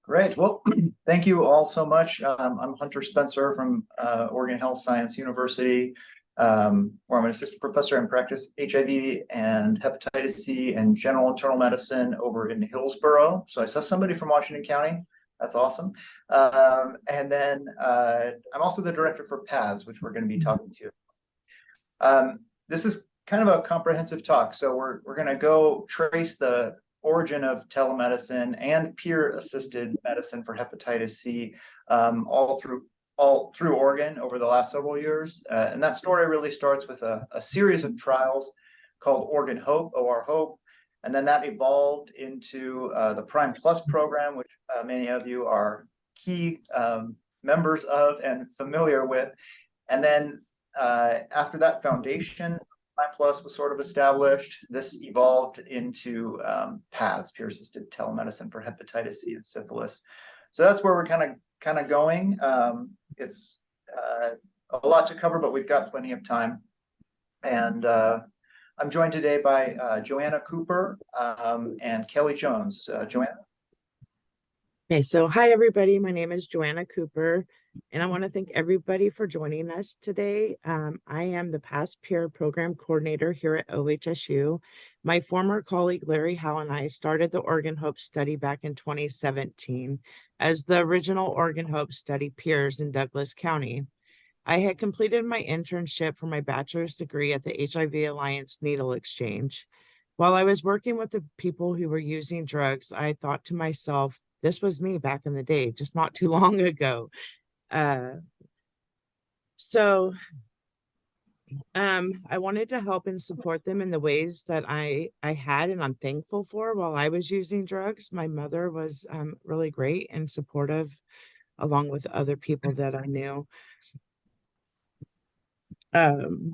Great. Well, thank you all so much. I'm Hunter Spencer from Oregon Health Science University, where I'm an assistant professor in practice HIV and hepatitis C and general internal medicine over in Hillsborough. So I saw somebody from Washington County. That's awesome. And then I'm also the director for PATHS, which we're going to be talking to. This is kind of a comprehensive talk. So we're going to go trace the origin of telemedicine and peer-assisted medicine for hepatitis C, all through Oregon over the last several years. And that story really starts with a series of trials called Oregon Hope, OR Hope. And then that evolved into the Prime Plus program, which many of you are key members of and familiar with. And then after that foundation, Prime Plus was sort of established. This evolved into PATHS, peer-assisted telemedicine for hepatitis C and syphilis. So that's where we're kind of going. It's a lot to cover, but we've got plenty of time. And I'm joined today by Joanna Cooper and Kelly Jones. Joanna? Okay, so hi everybody. My name is Joanna Cooper, and I want to thank everybody for joining us today. I am the PATHS Peer Program Coordinator here at OHSU. My former colleague Larry Howe and I started the Oregon Hope Study back in 2017 as the original Oregon Hope Study peers in Douglas County. I had completed my internship for my bachelor's degree at the HIV Alliance Needle Exchange. While I was working with the people who were using drugs, I thought to myself, this was me back in the day, just not too long ago. I wanted to help and support them in the ways that I had and I'm thankful for while I was using drugs. My mother was really great and supportive, along with other people that I knew. So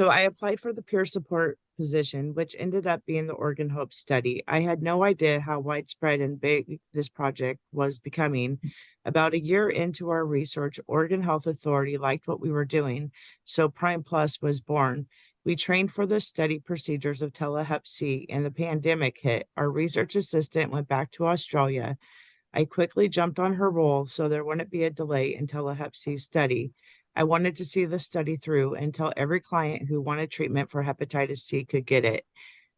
I applied for the peer support position, which ended up being the Oregon Hope Study. I had no idea how widespread and big this project was becoming. About a year into our research, Oregon Health Authority liked what we were doing, so Prime Plus was born. We trained for the study procedures of Telehep C, and the pandemic hit. Our research assistant went back to Australia. I quickly jumped on her role so there wouldn't be a delay in Telehep C study. I wanted to see the study through until every client who wanted treatment for hepatitis C could get it.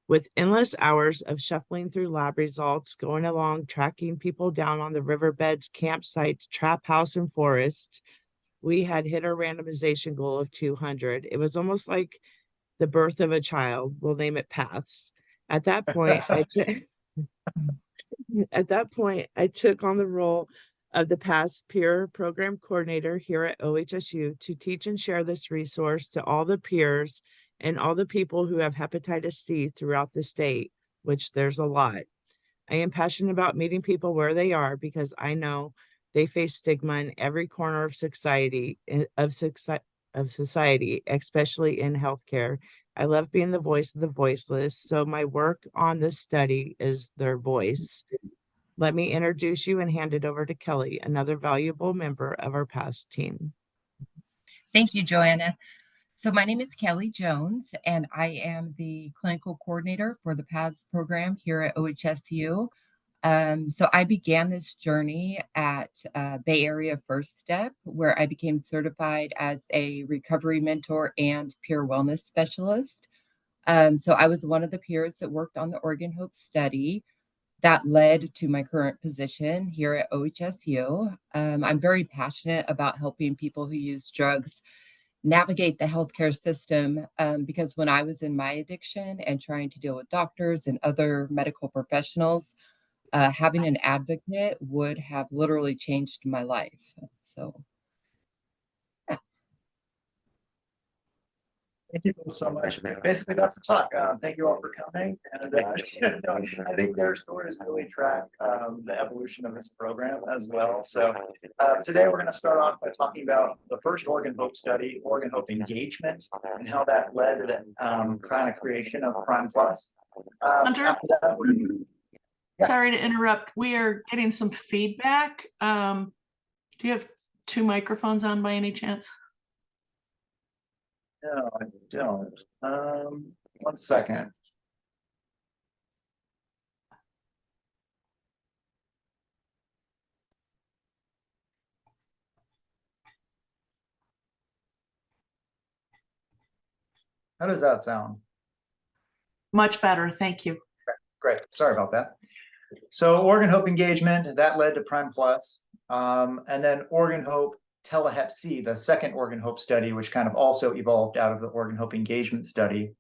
With endless hours of shuffling through lab results, going along, tracking people down on the riverbeds, campsites, trap house, and forests, we had hit our randomization goal of 200. It was almost like the birth of a child. We'll name it PATHS. At that point, I took on the role of the PATHS Peer Program Coordinator here at OHSU to teach and share this resource to all the peers and all the people who have hepatitis C throughout the state, which there's a lot. I am passionate about meeting people where they are because I know they face stigma in every corner of society, especially in healthcare. I love being the voice of the voiceless, so my work on this study is their voice. Let me introduce you and hand it over to Kelly, another valuable member of our PATHS team. Thank you, Joanna. So my name is Kelly Jones, and I am the clinical coordinator for the PATHS program here at OHSU. So I began this journey at Bay Area First Step, where I became certified as a recovery mentor and peer wellness specialist. So I was one of the peers that worked on the Oregon Hope study. That led to my current position here at OHSU. I'm very passionate about helping people who use drugs navigate the healthcare system because when I was in my addiction and trying to deal with doctors and other medical professionals, having an advocate would have literally changed my life. So, yeah. Thank you so much. Basically, that's the talk. Thank you all for coming. And I think their stories really track the evolution of this program as well. So today we're going to start off by talking about the first Oregon Hope study, Oregon Hope engagement, and how that led to the kind of creation of Prime Plus. Hunter, sorry to interrupt. We are getting some feedback. Do you have two microphones on by any chance? No, I don't. 1 second. How does that sound? Much better. Thank you. Great. Sorry about that. So Oregon Hope engagement, that led to Prime Plus. And then Oregon Hope Telehep C, the second Oregon Hope study, which kind of also evolved out of the Oregon Hope engagement study.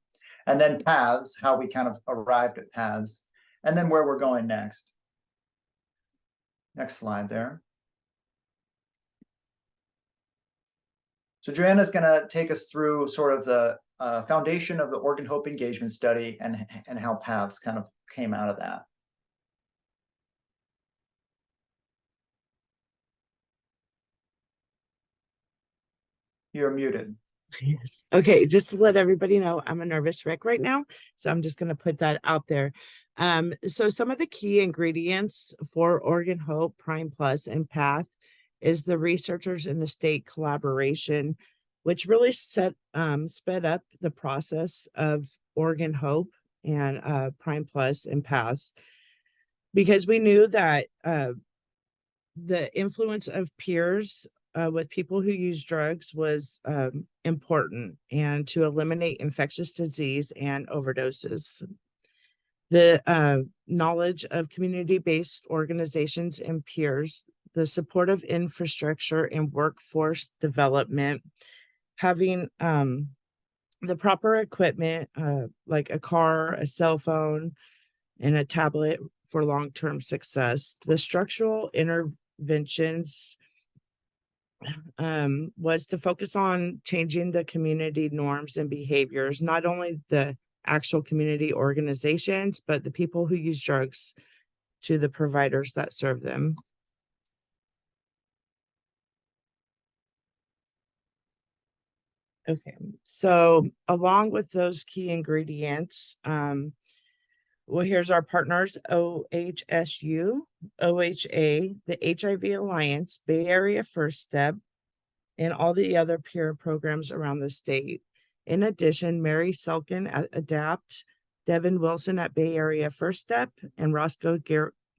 And then paths, how we kind of arrived at paths, and then where we're going next. Next slide there. So Joanna's going to take us through sort of the foundation of the Oregon Hope engagement study and how paths kind of came out of that. You're muted. Yes. Okay, just to let everybody know, I'm a nervous wreck right now, so I'm just going to put that out there. So some of the key ingredients for Oregon Hope, Prime Plus, and PATH is the researchers and the state collaboration, which really sped up the process of Oregon Hope and Prime Plus and PATH, because we knew that the influence of peers with people who use drugs was important, and to eliminate infectious disease and overdoses. The knowledge of community-based organizations and peers, the support of infrastructure and workforce development, having the proper equipment like a car, a cell phone, and a tablet for long-term success. The structural interventions was to focus on changing the community norms and behaviors, not only the actual community organizations, but the people who use drugs to the providers that serve them. Okay, so along with those key ingredients, well, here's our partners: OHSU, OHA, the HIV Alliance, Bay Area First Step, and all the other peer programs around the state. In addition, Mary Selkin at ADAPT, Devin Wilson at Bay Area First Step, and Roscoe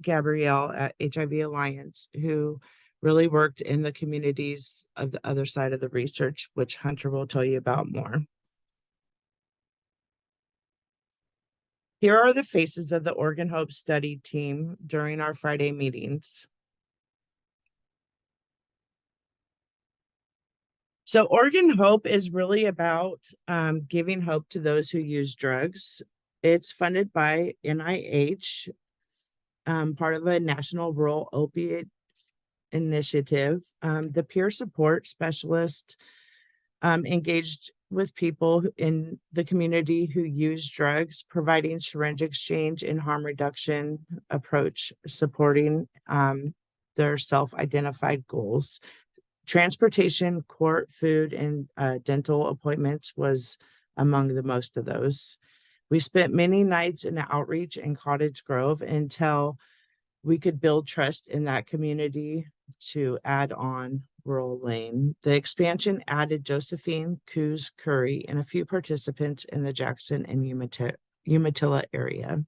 Gabrielle at HIV Alliance, who really worked in the communities of the other side of the research, which Hunter will tell you about more. Here are the faces of the Oregon Hope study team during our Friday meetings. So Oregon Hope is really about giving hope to those who use drugs. It's funded by NIH, part of a national rural opiate initiative. The peer support specialist engaged with people in the community who use drugs, providing syringe exchange and harm reduction approach, supporting their self-identified goals. Transportation, court, food, and dental appointments was among the most of those. We spent many nights in outreach in Cottage Grove until we could build trust in that community to add on Rural Lane. The expansion added Josephine, Coos, Curry, and a few participants in the Jackson and Umatilla area.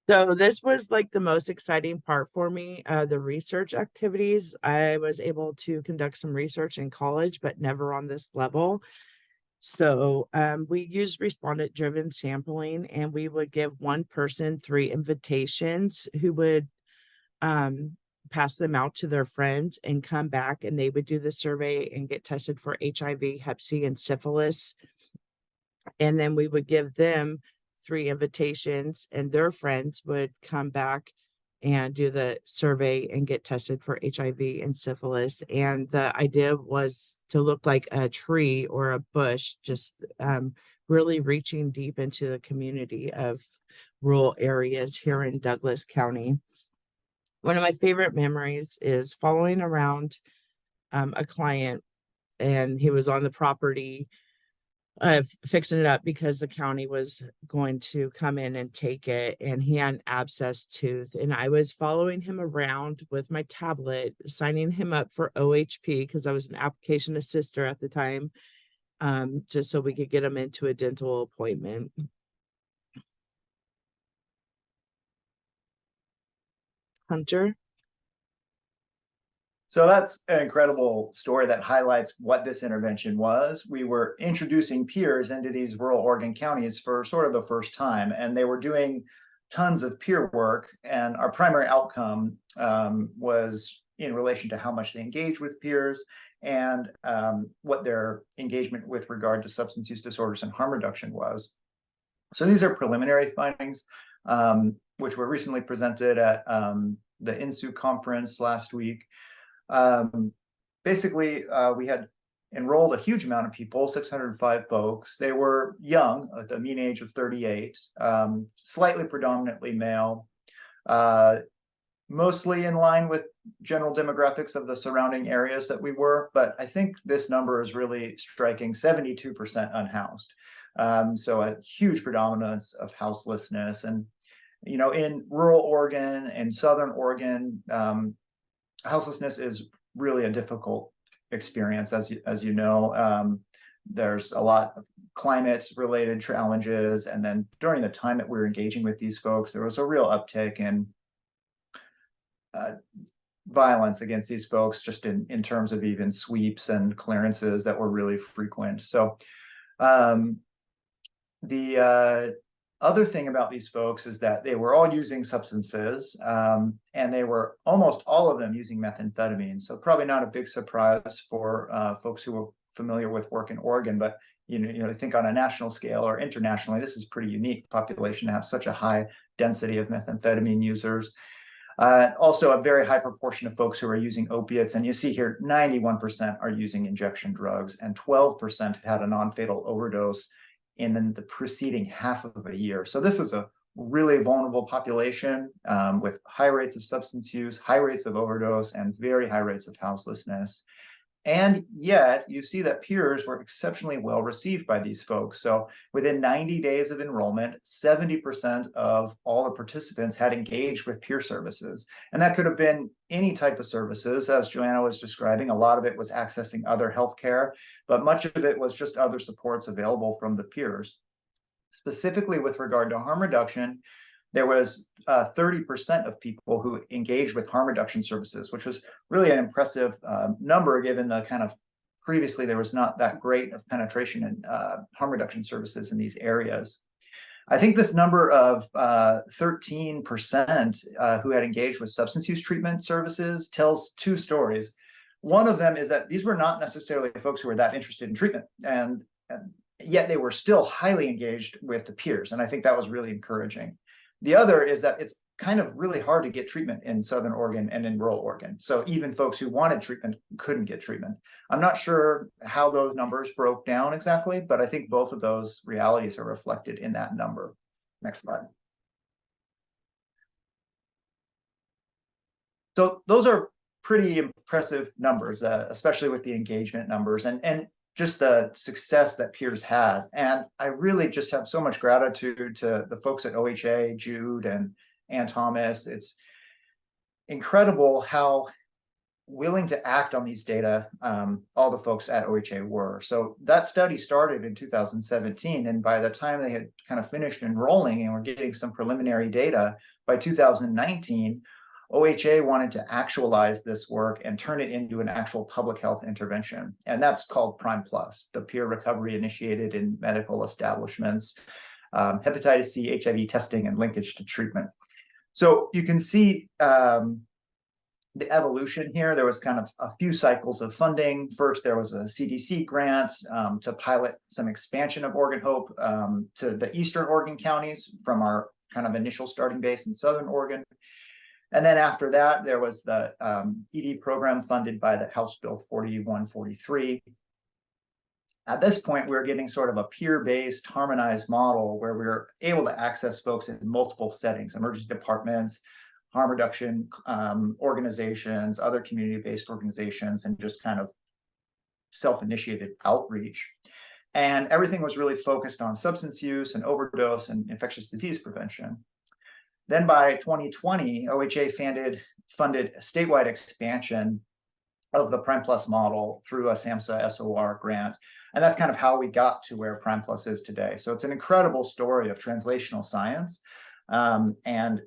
So this was like the most exciting part for me, the research activities. I was able to conduct some research in college, but never on this level. So we used respondent-driven sampling, and we would give one person 3 invitations who would pass them out to their friends and come back, and they would do the survey and get tested for HIV, Hep C, and syphilis. And then we would give them 3 invitations, and their friends would come back and do the survey and get tested for HIV and syphilis. And the idea was to look like a tree or a bush, just really reaching deep into the community of rural areas here in Douglas County. One of my favorite memories is following around a client, and he was on the property fixing it up because the county was going to come in and take it, and he had an abscessed tooth, and I was following him around with my tablet, signing him up for OHP because I was an application assister at the time, just so we could get him into a dental appointment. Hunter? So that's an incredible story that highlights what this intervention was. We were introducing peers into these rural Oregon counties for sort of the first time, and they were doing tons of peer work. And our primary outcome was in relation to how much they engage with peers and what their engagement with regard to substance use disorders and harm reduction was. So these are preliminary findings, which were recently presented at the INHSU conference last week. Basically, we had enrolled a huge amount of people, 605 folks. They were young, at the mean age of 38, slightly predominantly male, mostly in line with general demographics of the surrounding areas that we were. But I think this number is really striking, 72% unhoused. So a huge predominance of houselessness. And, you know, in rural Oregon and Southern Oregon, houselessness is really a difficult experience, as you know. There's a lot of climate-related challenges, and then during the time that we were engaging with these folks, there was a real uptick in violence against these folks, just in terms of even sweeps and clearances that were really frequent. So the other thing about these folks is that they were all using substances, and they were almost all of them using methamphetamine. So probably not a big surprise for folks who are familiar with work in Oregon, but you know, I think on a national scale or internationally, this is a pretty unique population to have such a high density of methamphetamine users. Also a very high proportion of folks who are using opiates, and you see here 91% are using injection drugs, and 12% had a non-fatal overdose in the preceding half of a year. So this is a really vulnerable population with high rates of substance use, high rates of overdose, and very high rates of houselessness. And yet you see that peers were exceptionally well received by these folks. So within 90 days of enrollment, 70% of all the participants had engaged with peer services. And that could have been any type of services, as Joanna was describing. A lot of it was accessing other healthcare, but much of it was just other supports available from the peers. Specifically with regard to harm reduction, there was 30% of people who engaged with harm reduction services, which was really an impressive number given the kind of previously there was not that great of penetration in harm reduction services in these areas. I think this number of 13% who had engaged with substance use treatment services tells two stories. One of them is that these were not necessarily folks who were that interested in treatment, and yet they were still highly engaged with the peers. And I think that was really encouraging. The other is that it's kind of really hard to get treatment in Southern Oregon and in rural Oregon. So even folks who wanted treatment couldn't get treatment. I'm not sure how those numbers broke down exactly, but I think both of those realities are reflected in that number. Next slide. So those are pretty impressive numbers, especially with the engagement numbers and just the success that peers had. And I really just have so much gratitude to the folks at OHA, Jude and Ann Thomas. It's incredible how willing to act on these data all the folks at OHA were. So that study started in 2017, and by the time they had kind of finished enrolling and were getting some preliminary data, by 2019, OHA wanted to actualize this work and turn it into an actual public health intervention. And that's called Prime Plus, the peer recovery initiated in medical establishments, hepatitis C, HIV testing, and linkage to treatment. So you can see the evolution here. There was kind of a few cycles of funding. First, there was a CDC grant to pilot some expansion of Oregon Hope to the Eastern Oregon counties from our kind of initial starting base in Southern Oregon. And then after that, there was the ED program funded by the House Bill 4143. At this point, we were getting sort of a peer-based, harmonized model where we were able to access folks in multiple settings, emergency departments, harm reduction organizations, other community-based organizations, and just kind of self-initiated outreach. And everything was really focused on substance use and overdose and infectious disease prevention. Then by 2020, OHA funded a statewide expansion of the Prime Plus model through a SAMHSA SOR grant. And that's kind of how we got to where Prime Plus is today. So it's an incredible story of translational science. And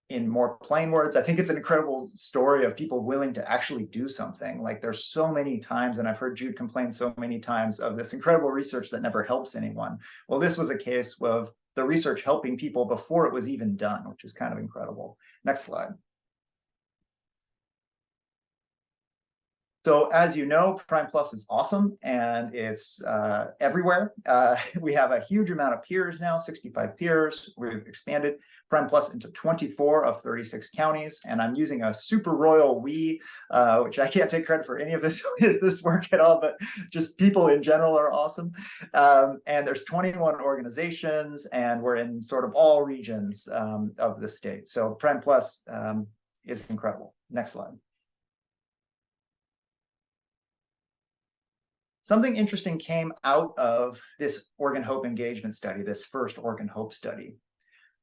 in more plain words, I think it's an incredible story of people willing to actually do something. Like there's so many times, and I've heard Jude complain so many times of this incredible research that never helps anyone. Well, this was a case of the research helping people before it was even done, which is kind of incredible. Next slide. So as you know, Prime Plus is awesome, and it's everywhere. We have a huge amount of peers now, 65 peers. We've expanded Prime Plus into 24 of 36 counties, and I'm using a super royal we, which I can't take credit for any of this work at all, but just people in general are awesome. And there's 21 organizations, and we're in sort of all regions of the state. So Prime Plus is incredible. Next slide. Something interesting came out of this Oregon Hope engagement study, this first Oregon Hope study.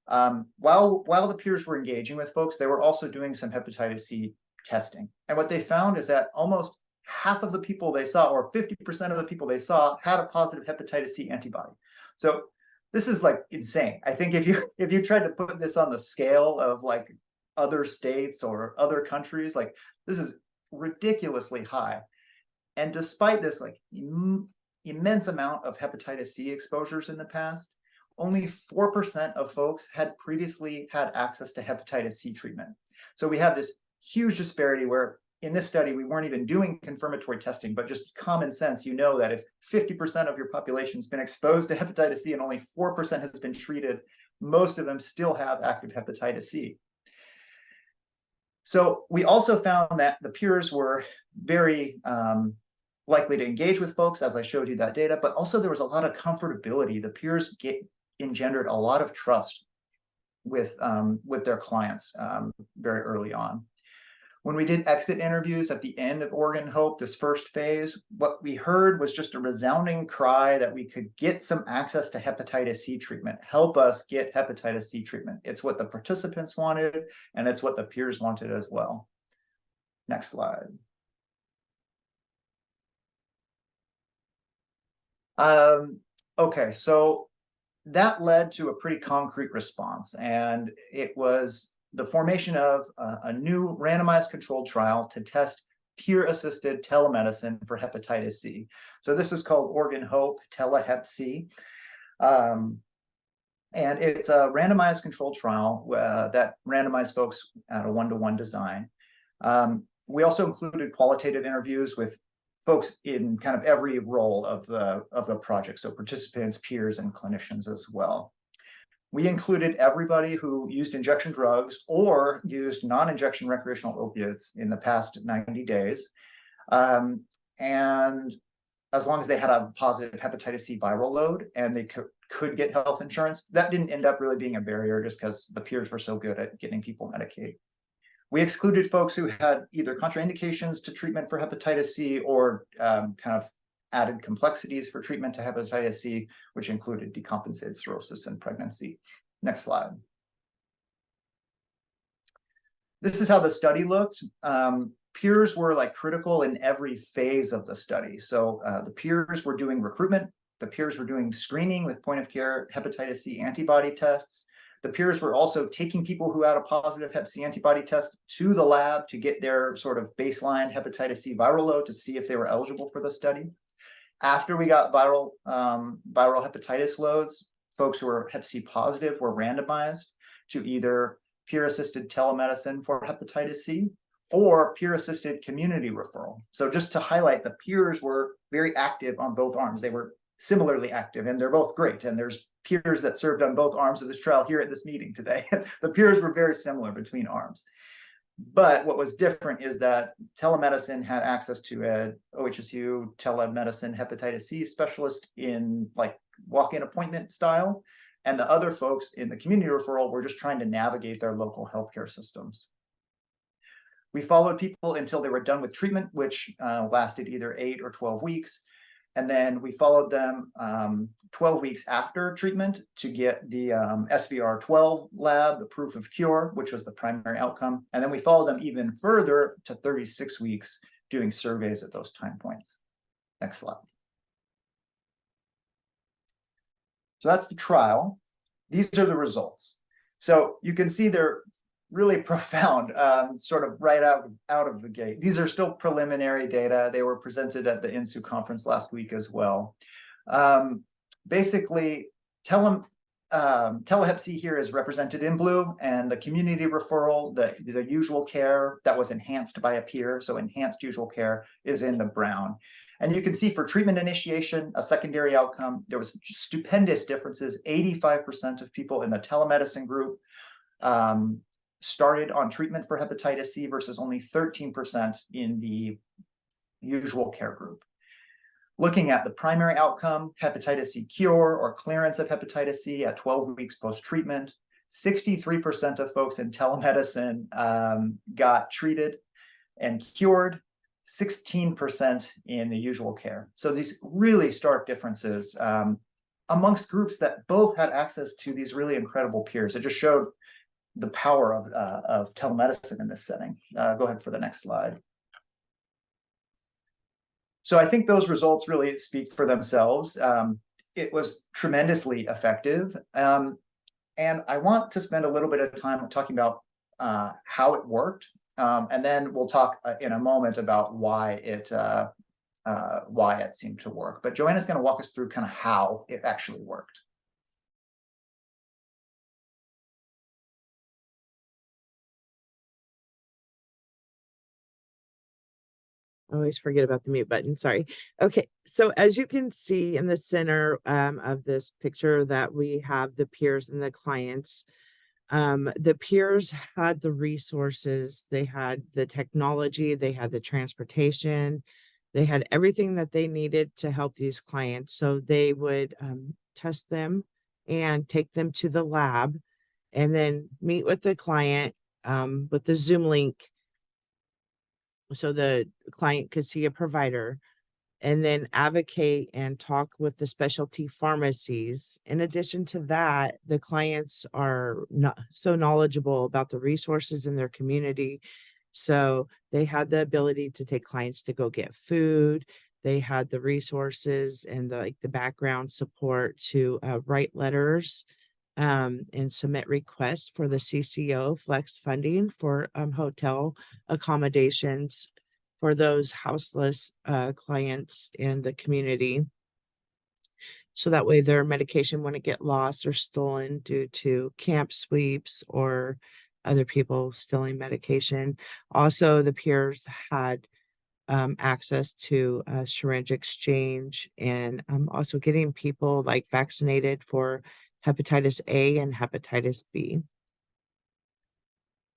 While the peers were engaging with folks, they were also doing some hepatitis C testing. And what they found is that almost half of the people they saw, or 50% of the people they saw, had a positive hepatitis C antibody. So this is like insane. I think if you tried to put this on the scale of like other states or other countries, like this is ridiculously high. And despite this like immense amount of hepatitis C exposures in the past, only 4% of folks had previously had access to hepatitis C treatment. So we have this huge disparity where in this study, we weren't even doing confirmatory testing, but just common sense, you know that if 50% of your population has been exposed to hepatitis C and only 4% has been treated, most of them still have active hepatitis C. So we also found that the peers were very likely to engage with folks, as I showed you that data, but also there was a lot of comfortability. The peers engendered a lot of trust with their clients very early on. When we did exit interviews at the end of Oregon Hope, this first phase, what we heard was just a resounding cry that we could get some access to hepatitis C treatment. Help us get hepatitis C treatment. It's what the participants wanted, and it's what the peers wanted as well. Next slide. Okay, so that led to a pretty concrete response, and it was the formation of a new randomized controlled trial to test peer-assisted telemedicine for hepatitis C. So this is called Oregon Hope Tele-Hep-C. And it's a randomized controlled trial that randomized folks at a one-to-one design. We also included qualitative interviews with folks in kind of every role of the project, so participants, peers, and clinicians as well. We included everybody who used injection drugs or used non-injection recreational opiates in the past 90 days. And as long as they had a positive hepatitis C viral load and they could get health insurance, that didn't end up really being a barrier just because the peers were so good at getting people Medicaid. We excluded folks who had either contraindications to treatment for hepatitis C or kind of added complexities for treatment to hepatitis C, which included decompensated cirrhosis and pregnancy. Next slide. This is how the study looked. Peers were like critical in every phase of the study. So the peers were doing recruitment. The peers were doing screening with point of care hepatitis C antibody tests. The peers were also taking people who had a positive hep C antibody test to the lab to get their sort of baseline hepatitis C viral load to see if they were eligible for the study. After we got viral hepatitis loads, folks who were hep C positive were randomized to either peer-assisted telemedicine for hepatitis C or peer-assisted community referral. So just to highlight, the peers were very active on both arms. They were similarly active, and they're both great. And there's peers that served on both arms of this trial here at this meeting today. The peers were very similar between arms. But what was different is that telemedicine had access to a OHSU telemedicine hepatitis C specialist in like walk-in appointment style. And the other folks in the community referral were just trying to navigate their local healthcare systems. We followed people until they were done with treatment, which lasted either 8 or 12 weeks. And then we followed them 12 weeks after treatment to get the SVR12 lab, the proof of cure, which was the primary outcome. And then we followed them even further to 36 weeks doing surveys at those time points. Next slide. So that's the trial. These are the results. So you can see they're really profound, sort of right out of the gate. These are still preliminary data. They were presented at the INHSU conference last week as well. Basically, Telehep C here is represented in blue, and the community referral, the usual care that was enhanced by a peer, so enhanced usual care, is in the brown. And you can see for treatment initiation, a secondary outcome, there was stupendous differences. 85% of people in the telemedicine group started on treatment for hepatitis C versus only 13% in the usual care group. Looking at the primary outcome, hepatitis C cure or clearance of hepatitis C at 12 weeks post-treatment, 63% of folks in telemedicine got treated and cured, 16% in the usual care. So these really stark differences amongst groups that both had access to these really incredible peers. It just showed the power of telemedicine in this setting. Go ahead for the next slide. So I think those results really speak for themselves. It was tremendously effective. And I want to spend a little bit of time talking about how it worked. And then we'll talk in a moment about why it seemed to work. But Joanna's going to walk us through kind of how it actually worked. I always forget about the mute button. Sorry. Okay. So as you can see in the center of this picture that we have the peers and the clients. The peers had the resources, they had the technology, they had the transportation, they had everything that they needed to help these clients. So they would test them and take them to the lab and then meet with the client with the Zoom link so the client could see a provider, and then advocate and talk with the specialty pharmacies. In addition to that, the clients are not so knowledgeable about the resources in their community. So they had the ability to take clients to go get food. They had the resources and the background support to write letters and submit requests for the CCO flex funding for hotel accommodations for those houseless clients in the community. So that way their medication wouldn't get lost or stolen due to camp sweeps or other people stealing medication. Also, the peers had access to syringe exchange and also getting people vaccinated for hepatitis A and hepatitis B.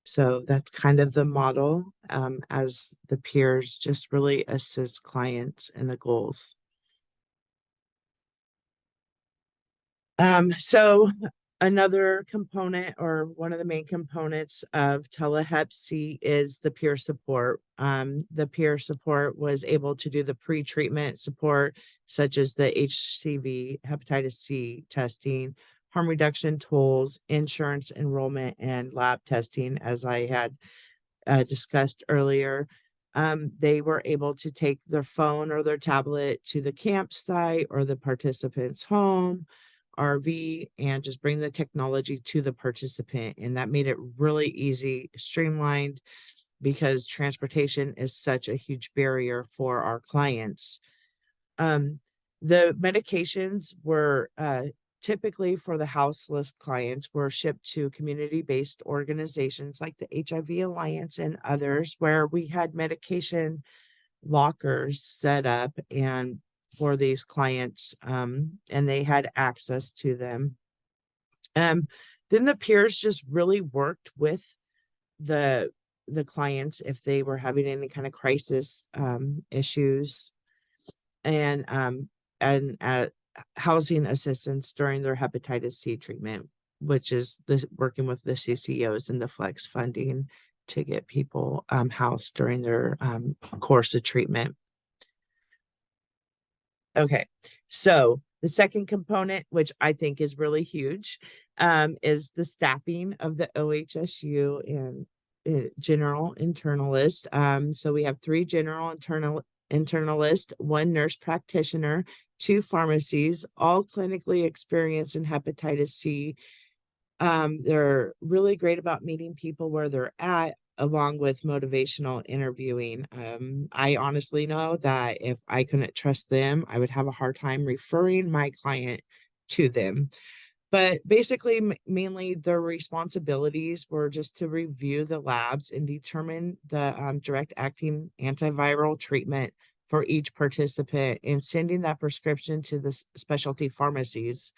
So that's kind of the model as the peers just really assist clients in the goals. So another component or one of the main components of Telehep C is the peer support. The peer support was able to do the pre-treatment support, such as the HCV hepatitis C testing, harm reduction tools, insurance enrollment, and lab testing, as I had discussed earlier. They were able to take their phone or their tablet to the campsite or the participant's home, RV, and just bring the technology to the participant. And that made it really easy, streamlined, because transportation is such a huge barrier for our clients. The medications were typically for the houseless clients were shipped to community-based organizations like the HIV Alliance and others, where we had medication lockers set up and for these clients, and they had access to them. Then the peers just really worked with the clients if they were having any kind of crisis issues, and housing assistance during their hepatitis C treatment, which is working with the CCOs and the flex funding to get people housed during their course of treatment. Okay, so the second component, which I think is really huge, is the staffing of the OHSU and general internalist. So we have 3 general internalists, 1 nurse practitioner, 2 pharmacies, all clinically experienced in hepatitis C, They're really great about meeting people where they're at, along with motivational interviewing. I honestly know that if I couldn't trust them, I would have a hard time referring my client to them. But basically, mainly their responsibilities were just to review the labs and determine the direct acting antiviral treatment for each participant and sending that prescription to the specialty pharmacies.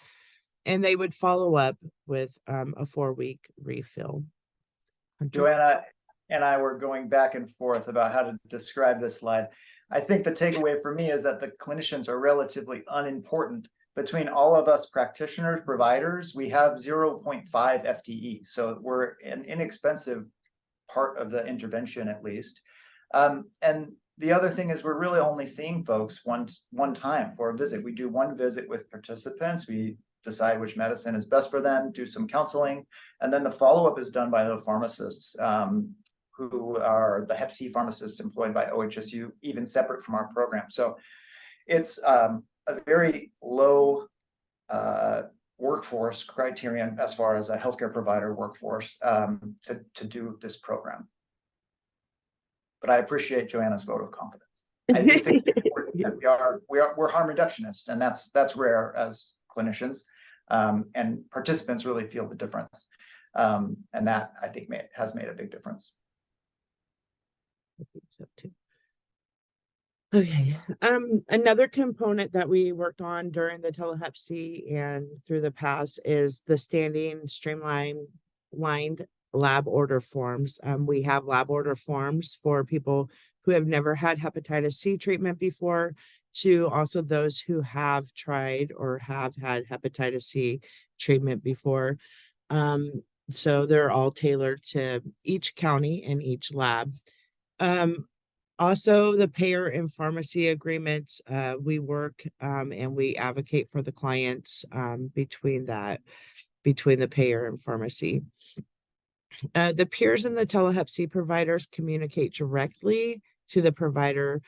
And they would follow up with a 4-week refill. Hunter? Joanna and I were going back and forth about how to describe this slide. I think the takeaway for me is that the clinicians are relatively unimportant. Between all of us practitioners, providers, we have 0.5 FTE. So we're an inexpensive part of the intervention, at least. And the other thing is we're really only seeing folks one time for a visit. We do one visit with participants. We decide which medicine is best for them, do some counseling, and then the follow-up is done by the pharmacists, who are the Hep C pharmacists employed by OHSU, even separate from our program. So it's a very low workforce criterion as far as a healthcare provider workforce to do this program. But I appreciate Joanna's vote of confidence. I do think that we're harm reductionists, and that's rare as clinicians, and participants really feel the difference, and that I think has made a big difference. I think so too. Okay. Another component that we worked on during the Telehep C and through the past is the standing streamlined lab order forms. We have lab order forms for people who have never had hepatitis C treatment before, to also those who have tried or have had hepatitis C treatment before. So they're all tailored to each county and each lab. Also, the payer and pharmacy agreements, we work and we advocate for the clients between the payer and pharmacy. The peers and the Telehep C providers communicate directly to the provider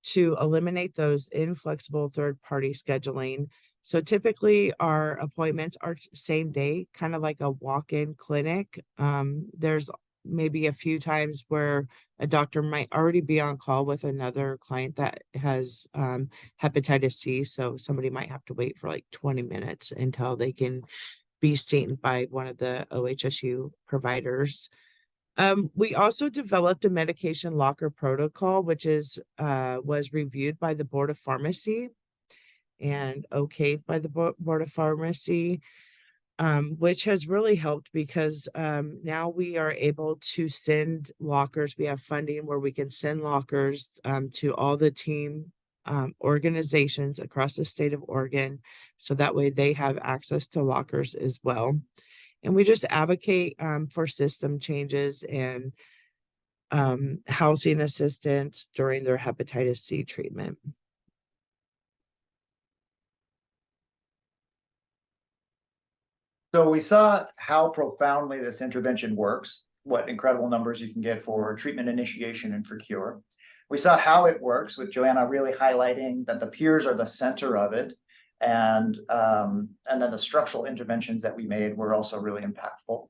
to eliminate those inflexible third-party scheduling. So typically our appointments are same day, kind of like a walk-in clinic. There's maybe a few times where a doctor might already be on call with another client that has hepatitis C. So somebody might have to wait for like 20 minutes until they can be seen by one of the OHSU providers. We also developed a medication locker protocol, which was reviewed by the Board of Pharmacy and okayed by the Board of Pharmacy, which has really helped because now we are able to send lockers. We have funding where we can send lockers to all the team organizations across the state of Oregon, so that way they have access to lockers as well. And we just advocate for system changes and housing assistance during their hepatitis C treatment. So we saw how profoundly this intervention works, what incredible numbers you can get for treatment initiation and for cure. We saw how it works, with Joanna really highlighting that the peers are the center of it. And then the structural interventions that we made were also really impactful.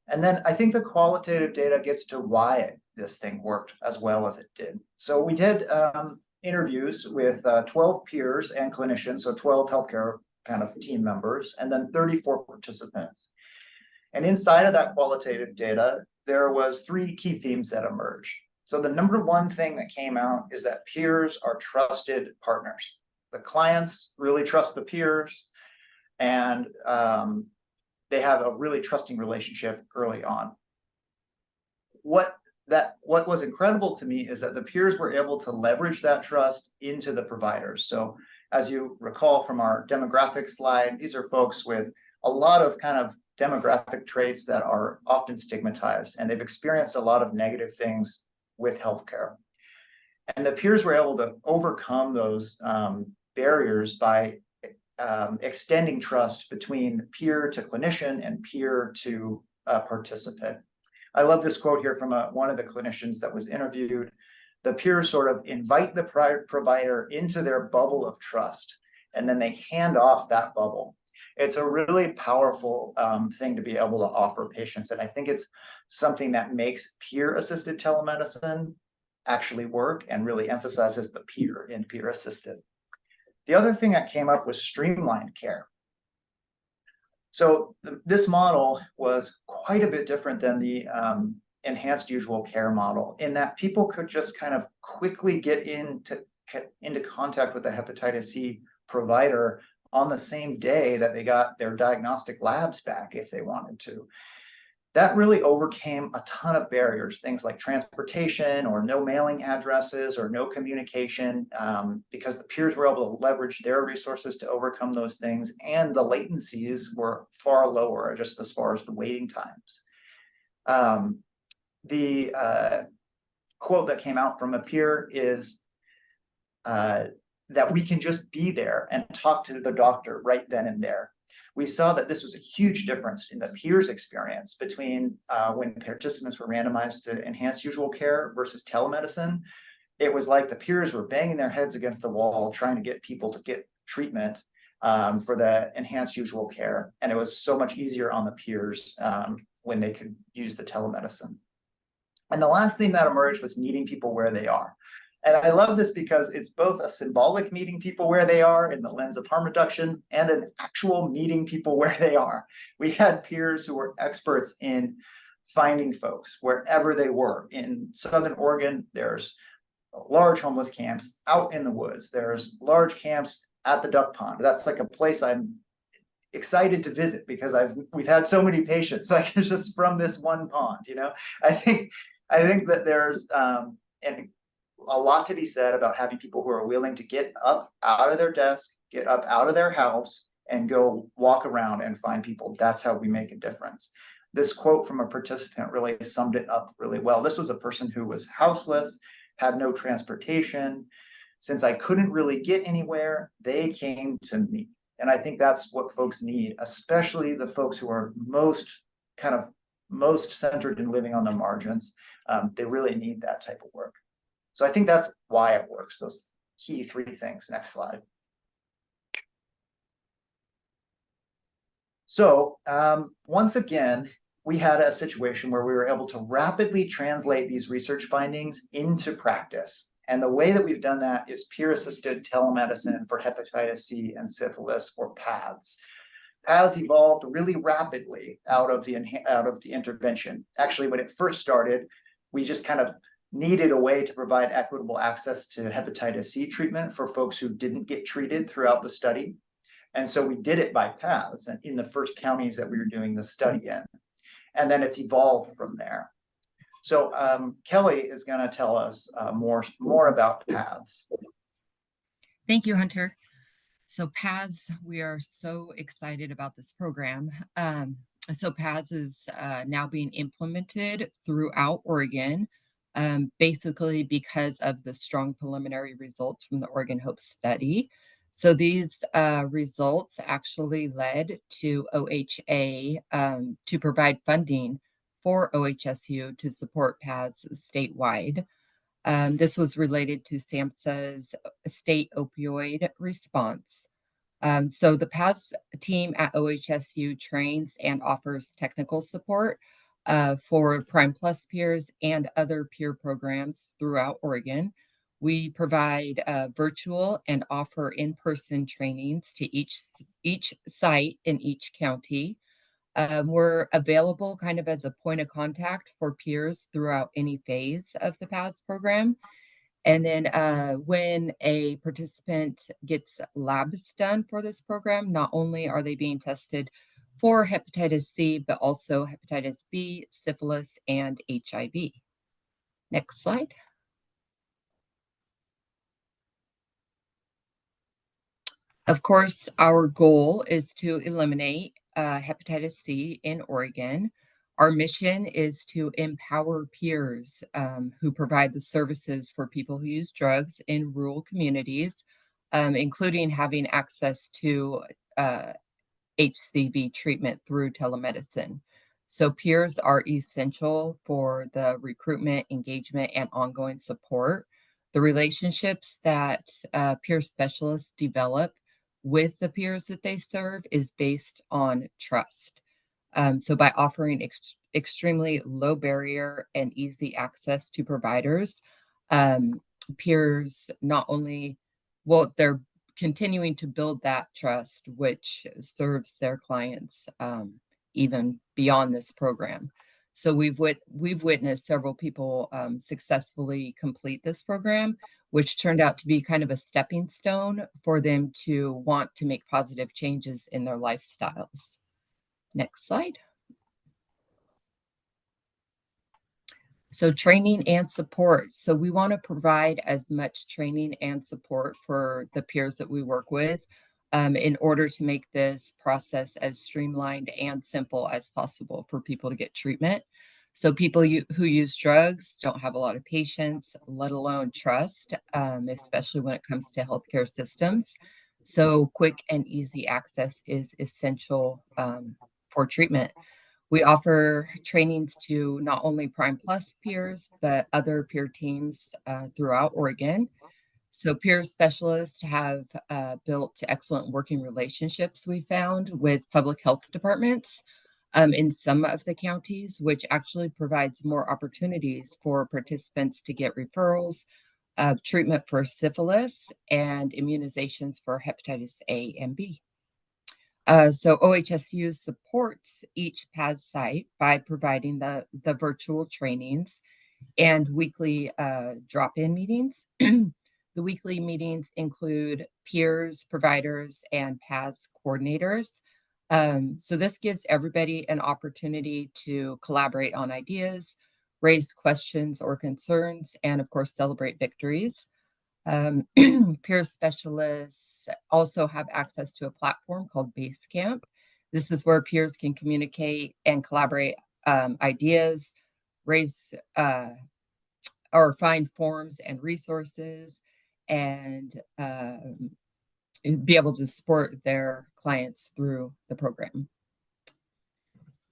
And then I think the qualitative data gets to why this thing worked as well as it did. So we did interviews with 12 peers and clinicians, so 12 healthcare kind of team members, and then 34 participants. And inside of that qualitative data, there was 3 key themes that emerged. So the number one thing that came out is that peers are trusted partners. The clients really trust the peers, and they have a really trusting relationship early on. What was incredible to me is that the peers were able to leverage that trust into the providers. So as you recall from our demographic slide, these are folks with a lot of kind of demographic traits that are often stigmatized, and they've experienced a lot of negative things with healthcare. And the peers were able to overcome those barriers by extending trust between peer to clinician and peer to participant. I love this quote here from one of the clinicians that was interviewed. The peers sort of invite the provider into their bubble of trust, and then they hand off that bubble. It's a really powerful thing to be able to offer patients. And I think it's something that makes peer-assisted telemedicine actually work and really emphasizes the peer in peer-assisted. The other thing that came up was streamlined care. So this model was quite a bit different than the enhanced usual care model, in that people could just kind of quickly get into contact with the hepatitis C provider on the same day that they got their diagnostic labs back if they wanted to. That really overcame a ton of barriers, things like transportation or no mailing addresses or no communication, because the peers were able to leverage their resources to overcome those things, and the latencies were far lower just as far as the waiting times. The quote that came out from a peer is that we can just be there and talk to the doctor right then and there. We saw that this was a huge difference in the peers' experience between when participants were randomized to enhanced usual care versus telemedicine. It was like the peers were banging their heads against the wall trying to get people to get treatment for the enhanced usual care. And it was so much easier on the peers when they could use the telemedicine. And the last thing that emerged was meeting people where they are. And I love this because it's both a symbolic meeting people where they are in the lens of harm reduction and an actual meeting people where they are. We had peers who were experts in finding folks wherever they were. In Southern Oregon, there's large homeless camps out in the woods. There's large camps at the duck pond. That's like a place I'm excited to visit because we've had so many patients, like it's just from this one pond, you know. I think that there's and a lot to be said about having people who are willing to get up out of their desk, get up out of their house, and go walk around and find people. That's how we make a difference. This quote from a participant really summed it up really well. This was a person who was houseless, had no transportation. Since I couldn't really get anywhere, they came to me. And I think that's what folks need, especially the folks who are most centered in living on the margins. They really need that type of work. So I think that's why it works, those key three things. Next slide. So once again, we had a situation where we were able to rapidly translate these research findings into practice. And the way that we've done that is peer-assisted telemedicine for hepatitis C and syphilis, or PATHs. PATHs evolved really rapidly out of the intervention. Actually, when it first started, we just kind of needed a way to provide equitable access to hepatitis C treatment for folks who didn't get treated throughout the study. And so we did it by PATHs and in the first counties that we were doing the study in. And then it's evolved from there. So Kelly is going to tell us more about PATHs. Thank you, Hunter. So PATHs, we are so excited about this program. So PATHs is now being implemented throughout Oregon, basically because of the strong preliminary results from the Oregon Hope study. So these results actually led to OHA to provide funding for OHSU to support PATHs statewide. This was related to SAMHSA's state opioid response. So the PATHs team at OHSU trains and offers technical support for Prime Plus peers and other peer programs throughout Oregon. We provide virtual and offer in-person trainings to each site in each county. We're available kind of as a point of contact for peers throughout any phase of the PATHs program. And then when a participant gets labs done for this program, not only are they being tested for hepatitis C, but also hepatitis B, syphilis, and HIV. Next slide. Of course, our goal is to eliminate hepatitis C in Oregon. Our mission is to empower peers who provide the services for people who use drugs in rural communities, including having access to HCV treatment through telemedicine. So peers are essential for the recruitment, engagement, and ongoing support. The relationships that peer specialists develop with the peers that they serve is based on trust. So by offering extremely low barrier and easy access to providers, peers not only, well, they're continuing to build that trust, which serves their clients even beyond this program. So we've witnessed several people successfully complete this program, which turned out to be kind of a stepping stone for them to want to make positive changes in their lifestyles. Next slide. So training and support. So we want to provide as much training and support for the peers that we work with in order to make this process as streamlined and simple as possible for people to get treatment. So people who use drugs don't have a lot of patience, let alone trust, especially when it comes to healthcare systems. So quick and easy access is essential for treatment. We offer trainings to not only Prime Plus peers, but other peer teams throughout Oregon. So peer specialists have built excellent working relationships, we found, with public health departments in some of the counties, which actually provides more opportunities for participants to get referrals, treatment for syphilis, and immunizations for hepatitis A and B. So OHSU supports each PAS site by providing the virtual trainings and weekly drop-in meetings. The weekly meetings include peers, providers, and PAS coordinators. So this gives everybody an opportunity to collaborate on ideas, raise questions or concerns, and of course, celebrate victories. Peer specialists also have access to a platform called Basecamp. This is where peers can communicate and collaborate ideas, raise or find forms and resources, and be able to support their clients through the program.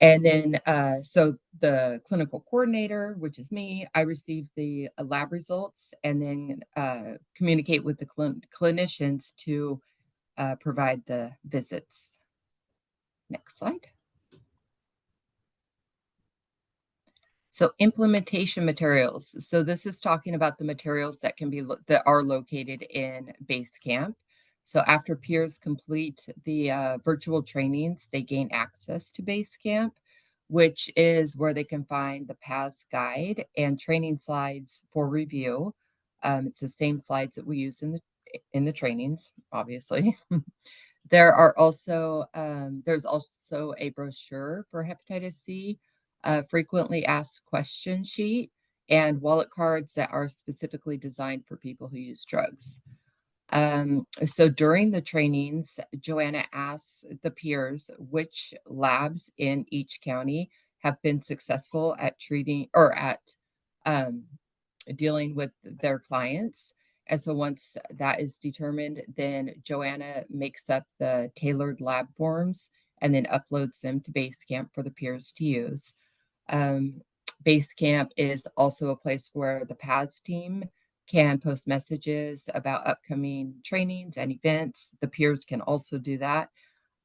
And then, so the clinical coordinator, which is me, I receive the lab results and then communicate with the clinicians to provide the visits. Next slide. So implementation materials. So this is talking about the materials that can be that are located in Basecamp. So after peers complete the virtual trainings, they gain access to Basecamp, which is where they can find the PAS guide and training slides for review. It's the same slides that we use in the trainings, obviously. There's also a brochure for hepatitis C, frequently asked question sheet, and wallet cards that are specifically designed for people who use drugs. So during the trainings, Joanna asks the peers which labs in each county have been successful at treating or at dealing with their clients. And so once that is determined, then Joanna makes up the tailored lab forms and then uploads them to Basecamp for the peers to use. Basecamp is also a place where the PAS team can post messages about upcoming trainings and events. The peers can also do that.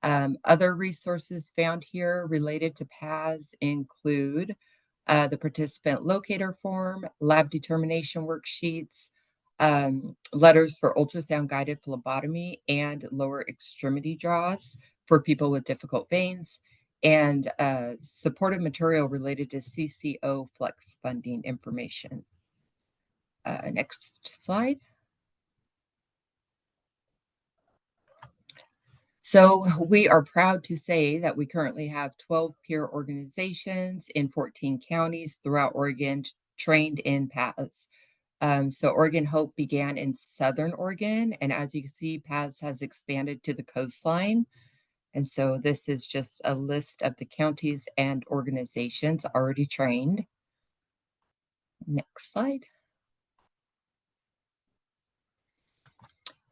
Other resources found here related to PAS include the participant locator form, lab determination worksheets, letters for ultrasound guided phlebotomy and lower extremity draws for people with difficult veins, and supportive material related to CCO flex funding information. Next slide. So we are proud to say that we currently have 12 peer organizations in 14 counties throughout Oregon trained in PAS. So Oregon Hope began in Southern Oregon, and as you can see, PAS has expanded to the coastline. And so this is just a list of the counties and organizations already trained. Next slide.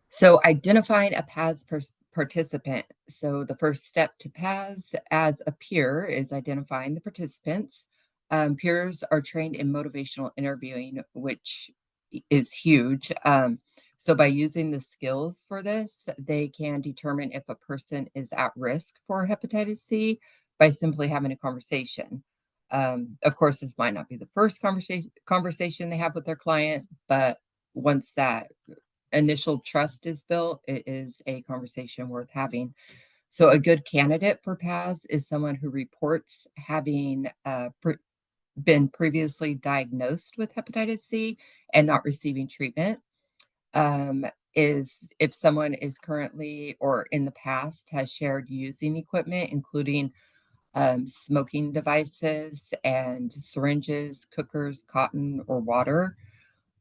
So identifying a PAS participant. So the first step to PAS as a peer is identifying the participants. Peers are trained in motivational interviewing, which is huge. So by using the skills for this, they can determine if a person is at risk for hepatitis C by simply having a conversation. Of course, this might not be the first conversation they have with their client, but once that initial trust is built, it is a conversation worth having. So a good candidate for PAS is someone who reports having been previously diagnosed with hepatitis C and not receiving treatment. Is if someone is currently or in the past has shared using equipment, including smoking devices and syringes, cookers, cotton, or water.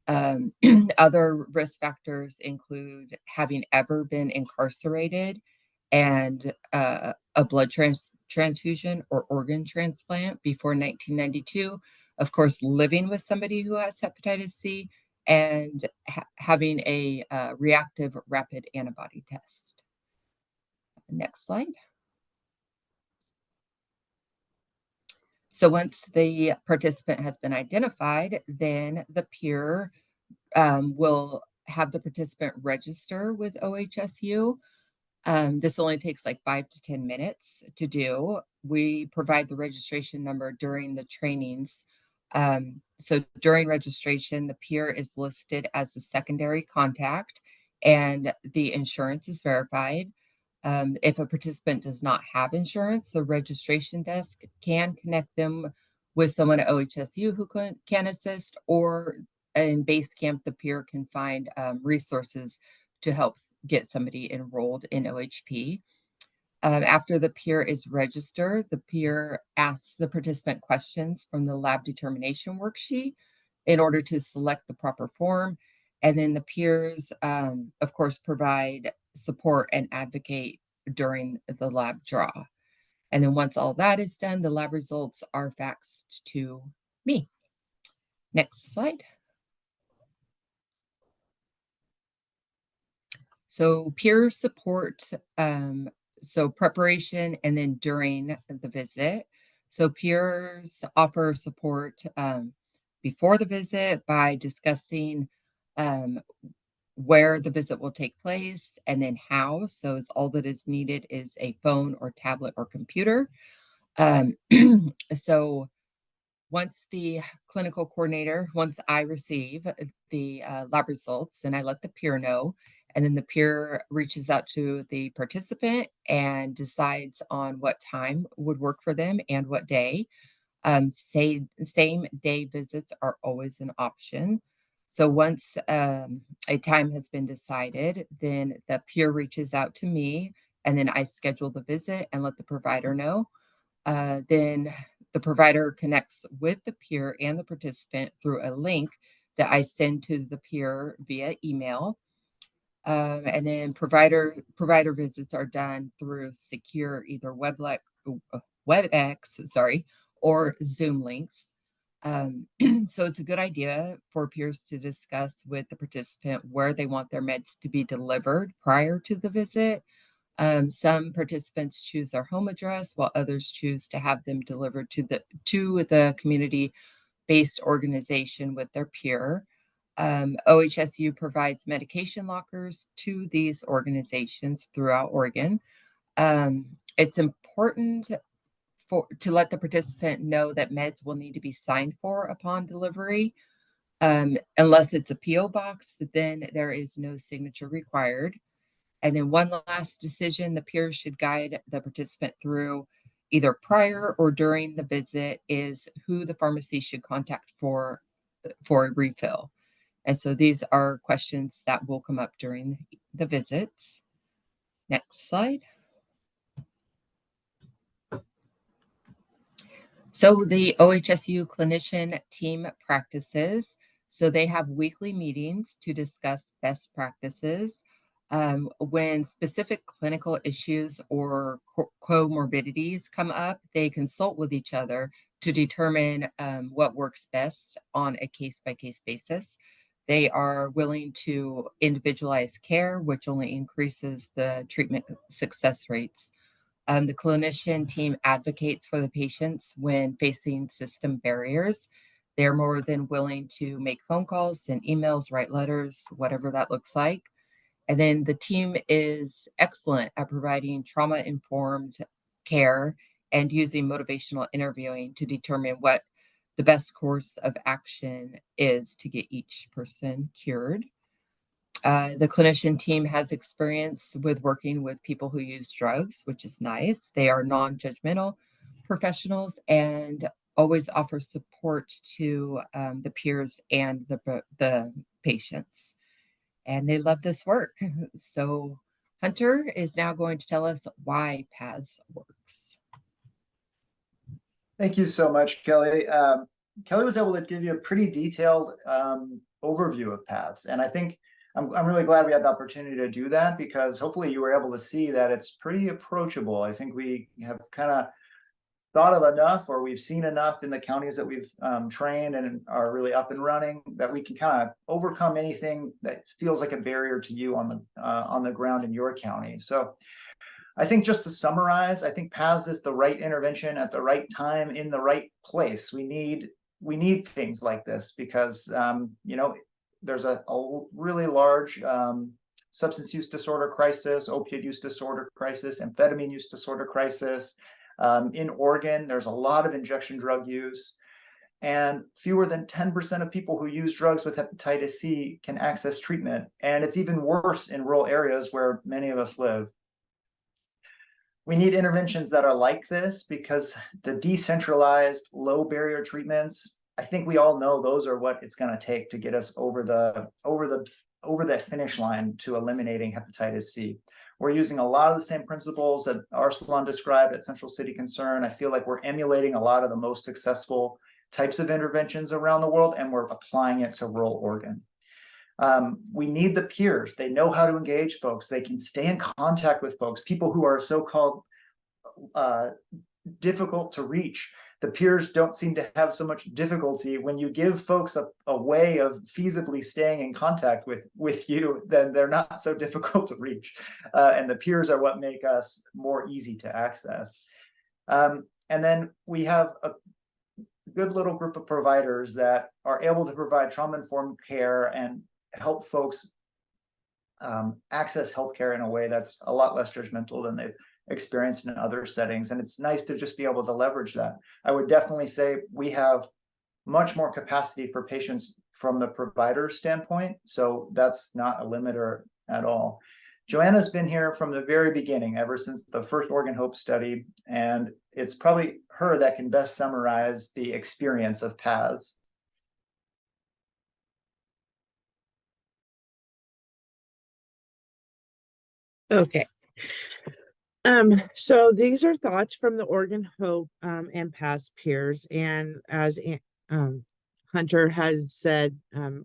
Other risk factors include having ever been incarcerated and a blood transfusion or organ transplant before 1992. Of course, living with somebody who has hepatitis C and having a reactive rapid antibody test. Next slide. So once the participant has been identified, then the peer will have the participant register with OHSU. This only takes like 5 to 10 minutes to do. We provide the registration number during the trainings. So during registration, the peer is listed as a secondary contact and the insurance is verified. If a participant does not have insurance, the registration desk can connect them with someone at OHSU who can assist, or in base camp, the peer can find resources to help get somebody enrolled in OHP. After the peer is registered, the peer asks the participant questions from the lab determination worksheet in order to select the proper form. And then the peers, of course, provide support and advocate during the lab draw. And then once all that is done, the lab results are faxed to me. Next slide. So peer support, so preparation and then during the visit. So peers offer support before the visit by discussing where the visit will take place and then how. So all that is needed is a phone or tablet or computer. So once the clinical coordinator, once I receive the lab results and I let the peer know, and then the peer reaches out to the participant and decides on what time would work for them and what day. Same day visits are always an option. So once a time has been decided, then the peer reaches out to me and then I schedule the visit and let the provider know. Then the provider connects with the peer and the participant through a link that I send to the peer via email. And then provider visits are done through secure either WebEx, or Zoom links. So it's a good idea for peers to discuss with the participant where they want their meds to be delivered prior to the visit. Some participants choose their home address, while others choose to have them delivered to the community-based organization with their peer. OHSU provides medication lockers to these organizations throughout Oregon. It's important to let the participant know that meds will need to be signed for upon delivery. Unless it's a PO box, then there is no signature required. And then one last decision the peer should guide the participant through either prior or during the visit is who the pharmacy should contact for a refill. And so these are questions that will come up during the visits. Next slide. So the OHSU clinician team practices. So they have weekly meetings to discuss best practices. When specific clinical issues or comorbidities come up, they consult with each other to determine what works best on a case-by-case basis. They are willing to individualize care, which only increases the treatment success rates. The clinician team advocates for the patients when facing system barriers. They're more than willing to make phone calls, send emails, write letters, whatever that looks like. And then the team is excellent at providing trauma-informed care and using motivational interviewing to determine what the best course of action is to get each person cured. The clinician team has experience with working with people who use drugs, which is nice. They are non-judgmental professionals and always offer support to the peers and the patients. And they love this work. So Hunter is now going to tell us why PAS works. Thank you so much, Kelly. Kelly was able to give you a pretty detailed overview of PAS. And I think I'm really glad we had the opportunity to do that, because hopefully you were able to see that it's pretty approachable. I think we have kind of thought of enough, or we've seen enough in the counties that we've trained and are really up and running, that we can kind of overcome anything that feels like a barrier to you on the ground in your county. So I think, just to summarize, I think PAS is the right intervention at the right time in the right place. We need things like this because you know, there's a really large substance use disorder crisis, opioid use disorder crisis, amphetamine use disorder crisis. In Oregon, there's a lot of injection drug use, and fewer than 10% of people who use drugs with hepatitis C can access treatment. And it's even worse in rural areas where many of us live. We need interventions that are like this, because the decentralized, low barrier treatments, I think we all know those are what it's going to take to get us over the finish line to eliminating hepatitis C. We're using a lot of the same principles that Arsalan described at Central City Concern. I feel like we're emulating a lot of the most successful types of interventions around the world, and we're applying it to rural Oregon. We need the peers. They know how to engage folks. They can stay in contact with folks, people who are so-called difficult to reach. The peers don't seem to have so much difficulty. When you give folks a way of feasibly staying in contact with you, then they're not so difficult to reach. And the peers are what make us more easy to access. And then we have a good little group of providers that are able to provide trauma-informed care and help folks access healthcare in a way that's a lot less judgmental than they've experienced in other settings. And it's nice to just be able to leverage that. I would definitely say we have much more capacity for patients from the provider standpoint. So that's not a limiter at all. Joanna's been here from the very beginning, ever since the first Oregon Hope study, and it's probably her that can best summarize the experience of PAS. Okay. So these are thoughts from the Oregon Hope and PAS peers. And as Hunter has said,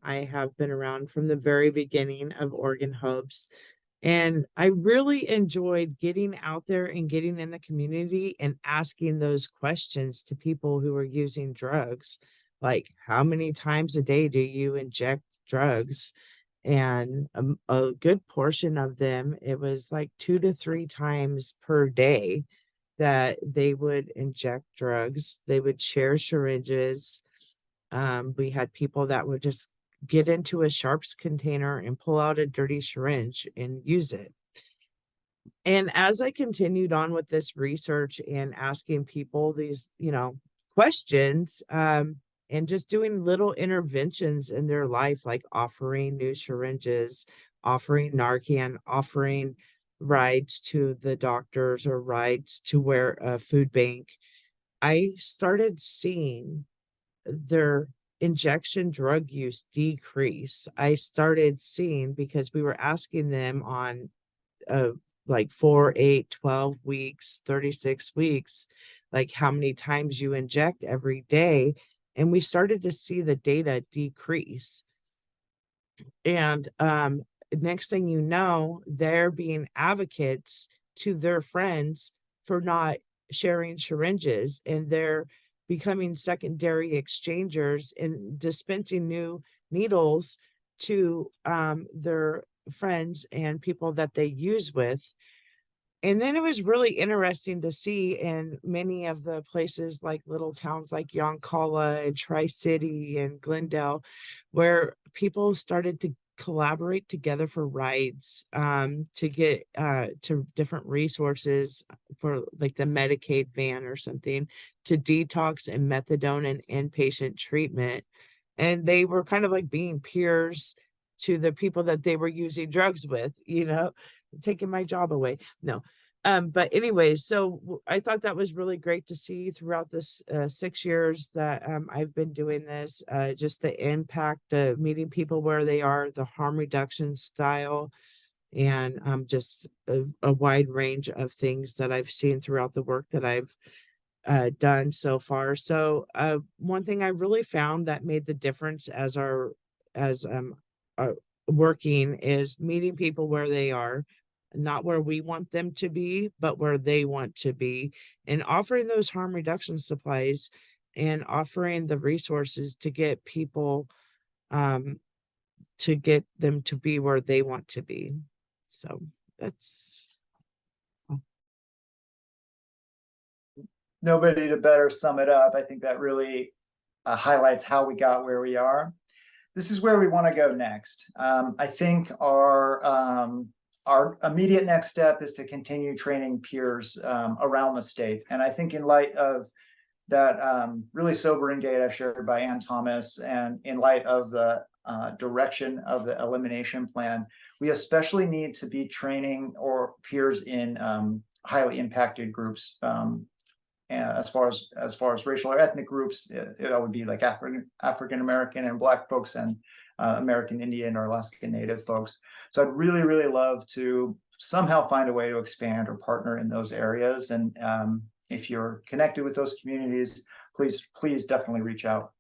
I have been around from the very beginning of Oregon Hopes. And I really enjoyed getting out there and getting in the community and asking those questions to people who are using drugs. Like, how many times a day do you inject drugs? And a good portion of them, it was like 2 to 3 times per day that they would inject drugs. They would share syringes. We had people that would just get into a sharps container and pull out a dirty syringe and use it. And as I continued on with this research and asking people these, questions, and just doing little interventions in their life, like offering new syringes, offering Narcan, offering rides to the doctors or rides to where a food bank, I started seeing their injection drug use decrease. I started seeing, because we were asking them on like 4, 8, 12 weeks, 36 weeks, like how many times you inject every day. And we started to see the data decrease. And next thing you know, they're being advocates to their friends for not sharing syringes, and they're becoming secondary exchangers and dispensing new needles to their friends and people that they use with. And then it was really interesting to see in many of the places like little towns like Yoncalla and Tri-City and Glendale, where people started to collaborate together for rides, to get to different resources for like the Medicaid van or something, to detox and methadone and inpatient treatment. And they were kind of like being peers to the people that they were using drugs with, taking my job away. No. But anyways, so I thought that was really great to see throughout this 6 years that I've been doing this, just the impact of meeting people where they are, the harm reduction style, and just a wide range of things that I've seen throughout the work that I've done so far. So one thing I really found that made the difference as our working is meeting people where they are, not where we want them to be, but where they want to be, and offering those harm reduction supplies and offering the resources to get people to get them to be where they want to be. So that's Nobody to better sum it up. I think that really highlights how we got where we are. This is where we want to go next. I think our immediate next step is to continue training peers around the state. And I think in light of that really sobering data shared by Ann Thomas, and in light of the direction of the elimination plan, we especially need to be training or peers in highly impacted groups. As far as racial or ethnic groups, it would be like African American and Black folks, and American Indian or Alaskan Native folks. So I'd really, really love to somehow find a way to expand or partner in those areas. And if you're connected with those communities, please definitely reach out.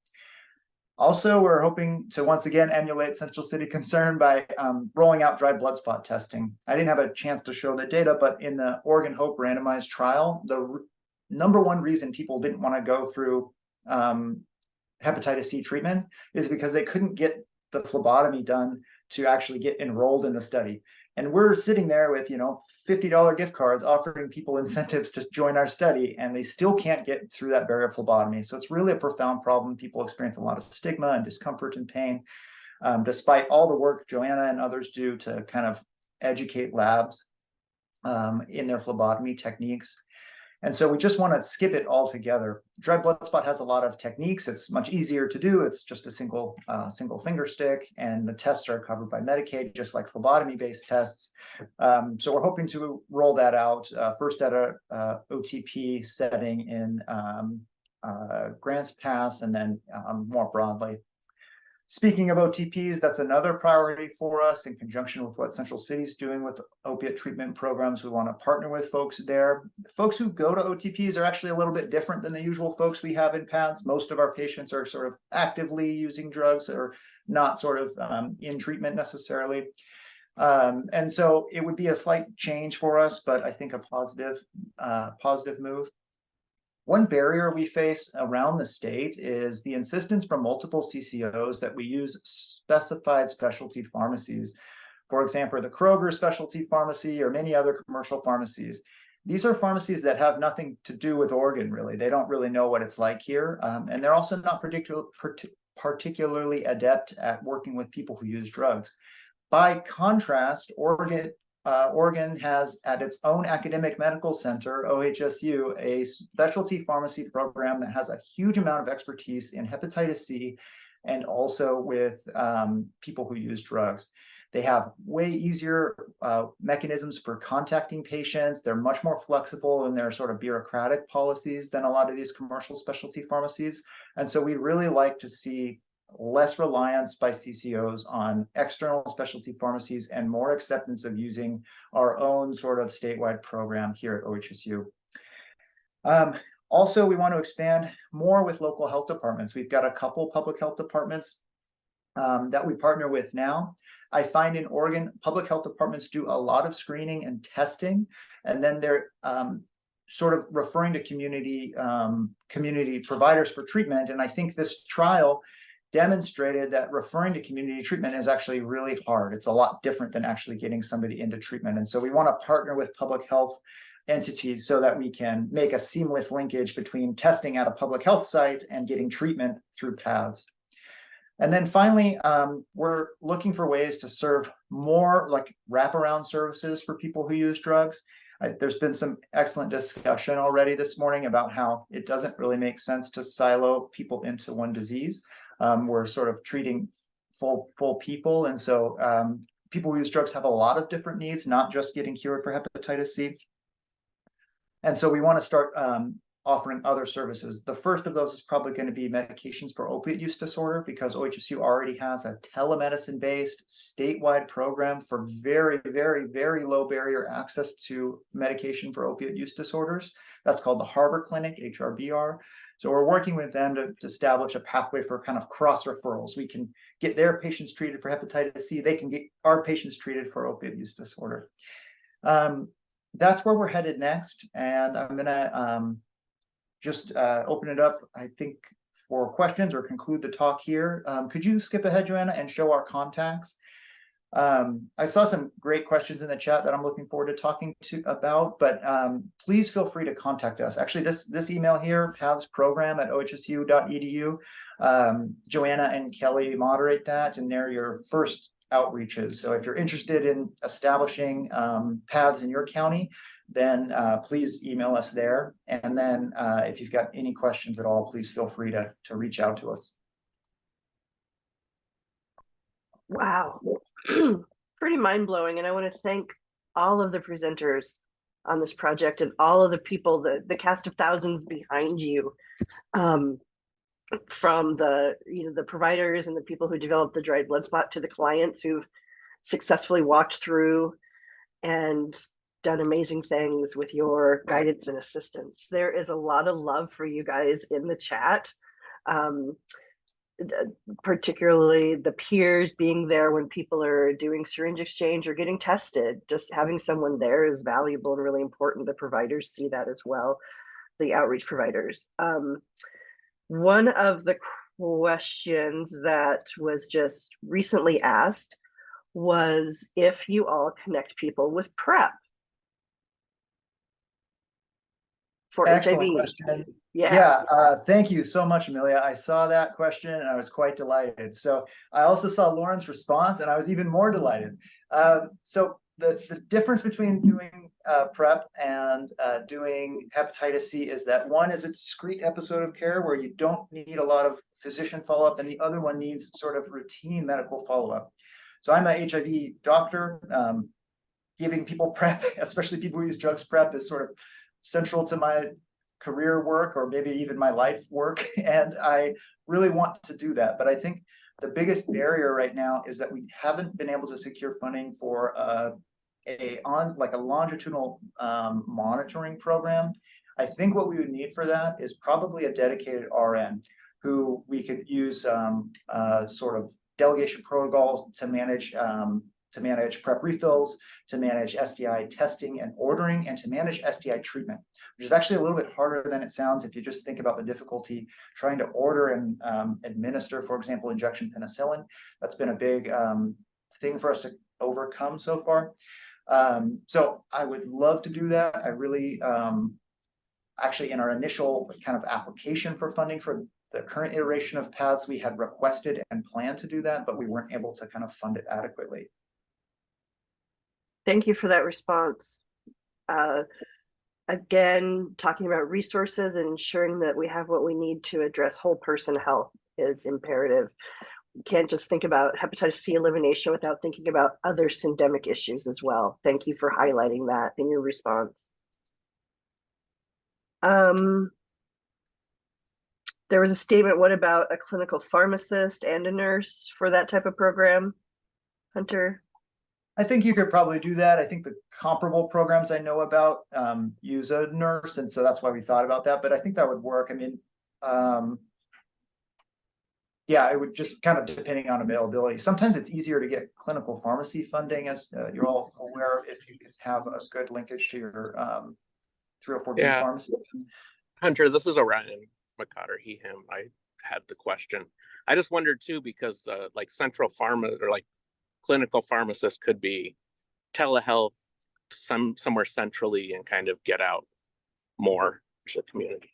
Also, we're hoping to once again emulate Central City Concern by rolling out dry blood spot testing. I didn't have a chance to show the data, but in the Oregon Hope randomized trial, the number one reason people didn't want to go through hepatitis C treatment is because they couldn't get the phlebotomy done to actually get enrolled in the study. And we're sitting there with, $50 gift cards offering people incentives to join our study, and they still can't get through that barrier of phlebotomy. So it's really a profound problem. People experience a lot of stigma and discomfort and pain, despite all the work Joanna and others do to kind of educate labs in their phlebotomy techniques. And so we just want to skip it altogether. Dry blood spot has a lot of techniques. It's much easier to do. It's just a single finger stick, and the tests are covered by Medicaid, just like phlebotomy-based tests. So we're hoping to roll that out first at a OTP setting in Grants Pass, and then more broadly. Speaking of OTPs, that's another priority for us in conjunction with what Central City is doing with opiate treatment programs. We want to partner with folks there. Folks who go to OTPs are actually a little bit different than the usual folks we have in PADS. Most of our patients are sort of actively using drugs, or not sort of in treatment necessarily. And so it would be a slight change for us, but I think a positive move. One barrier we face around the state is the insistence from multiple CCOs that we use specified specialty pharmacies. For example, the Kroger specialty pharmacy or many other commercial pharmacies. These are pharmacies that have nothing to do with Oregon, really. They don't really know what it's like here. And they're also not particularly adept at working with people who use drugs. By contrast, Oregon has at its own academic medical center, OHSU, a specialty pharmacy program that has a huge amount of expertise in hepatitis C and also with people who use drugs. They have way easier mechanisms for contacting patients. They're much more flexible in their sort of bureaucratic policies than a lot of these commercial specialty pharmacies. And so we'd really like to see less reliance by CCOs on external specialty pharmacies and more acceptance of using our own sort of statewide program here at OHSU. Also, we want to expand more with local health departments. We've got a couple public health departments that we partner with now. I find in Oregon, public health departments do a lot of screening and testing, and then they're sort of referring to community providers for treatment. And I think this trial demonstrated that referring to community treatment is actually really hard. It's a lot different than actually getting somebody into treatment. And so we want to partner with public health entities so that we can make a seamless linkage between testing at a public health site and getting treatment through paths. And then finally, we're looking for ways to serve more like wraparound services for people who use drugs. There's been some excellent discussion already this morning about how it doesn't really make sense to silo people into one disease. We're sort of treating full people. And so people who use drugs have a lot of different needs, not just getting cured for hepatitis C. And so we want to start offering other services. The first of those is probably going to be medications for opiate use disorder, because OHSU already has a telemedicine-based statewide program for very, very, very low barrier access to medication for opiate use disorders. That's called the Harbor Clinic, HRBR. So we're working with them to establish a pathway for kind of cross referrals. We can get their patients treated for hepatitis C. They can get our patients treated for opiate use disorder. That's where we're headed next. And I'm going to just open it up, I think, for questions or conclude the talk here. Could you skip ahead, Joanna, and show our contacts? I saw some great questions in the chat that I'm looking forward to talking about, but please feel free to contact us. Actually, this email here, pathsprogram@ohsu.edu, Joanna and Kelly moderate that, and they're your first outreaches. So if you're interested in establishing paths in your county, then please email us there. And then if you've got any questions at all, please feel free to reach out to us. Wow, pretty mind-blowing. And I want to thank all of the presenters on this project and all of the people, the cast of thousands behind you, from the providers and the people who developed the dried blood spot to the clients who've successfully walked through and done amazing things with your guidance and assistance. There is a lot of love for you guys in the chat, particularly the peers being there when people are doing syringe exchange or getting tested. Just having someone there is valuable and really important. The providers see that as well, the outreach providers. One of the questions that was just recently asked was if you all connect people with PrEP for Excellent HIV. question. Yeah. Thank you so much, Amelia. I saw that question and I was quite delighted. So I also saw Lauren's response and I was even more delighted. So the difference between doing PrEP and doing hepatitis C is that one is a discrete episode of care where you don't need a lot of physician follow-up, and the other one needs sort of routine medical follow-up. So I'm an HIV doctor. Giving people PrEP, especially people who use drugs, PrEP is sort of central to my career work, or maybe even my life work. And I really want to do that. But I think the biggest barrier right now is that we haven't been able to secure funding for a longitudinal monitoring program. I think what we would need for that is probably a dedicated RN who we could use sort of delegation protocols to manage PrEP refills, to manage STI testing and ordering, and to manage STI treatment, which is actually a little bit harder than it sounds if you just think about the difficulty trying to order and administer, for example, injection penicillin. That's been a big thing for us to overcome so far. So I would love to do that. I really, actually, in our initial kind of application for funding for the current iteration of paths, we had requested and planned to do that, but we weren't able to kind of fund it adequately. Thank you for that response. Again, talking about resources and ensuring that we have what we need to address whole person health is imperative. You can't just think about hepatitis C elimination without thinking about other syndemic issues as well. Thank you for highlighting that in your response. There was a statement, what about a clinical pharmacist and a nurse for that type of program, Hunter? I think you could probably do that. I think the comparable programs I know about use a nurse, and so that's why we thought about that. But I think that would work. I mean, yeah, it would just kind of depending on availability. Sometimes it's easier to get clinical pharmacy funding, as you're all aware, if you could have a good linkage to your 304B pharmacy. Hunter, this is Orion McCotter, he, him. I had the question. I just wondered too, because like central pharma or like clinical pharmacists could be telehealth somewhere centrally and kind of get out more to the community.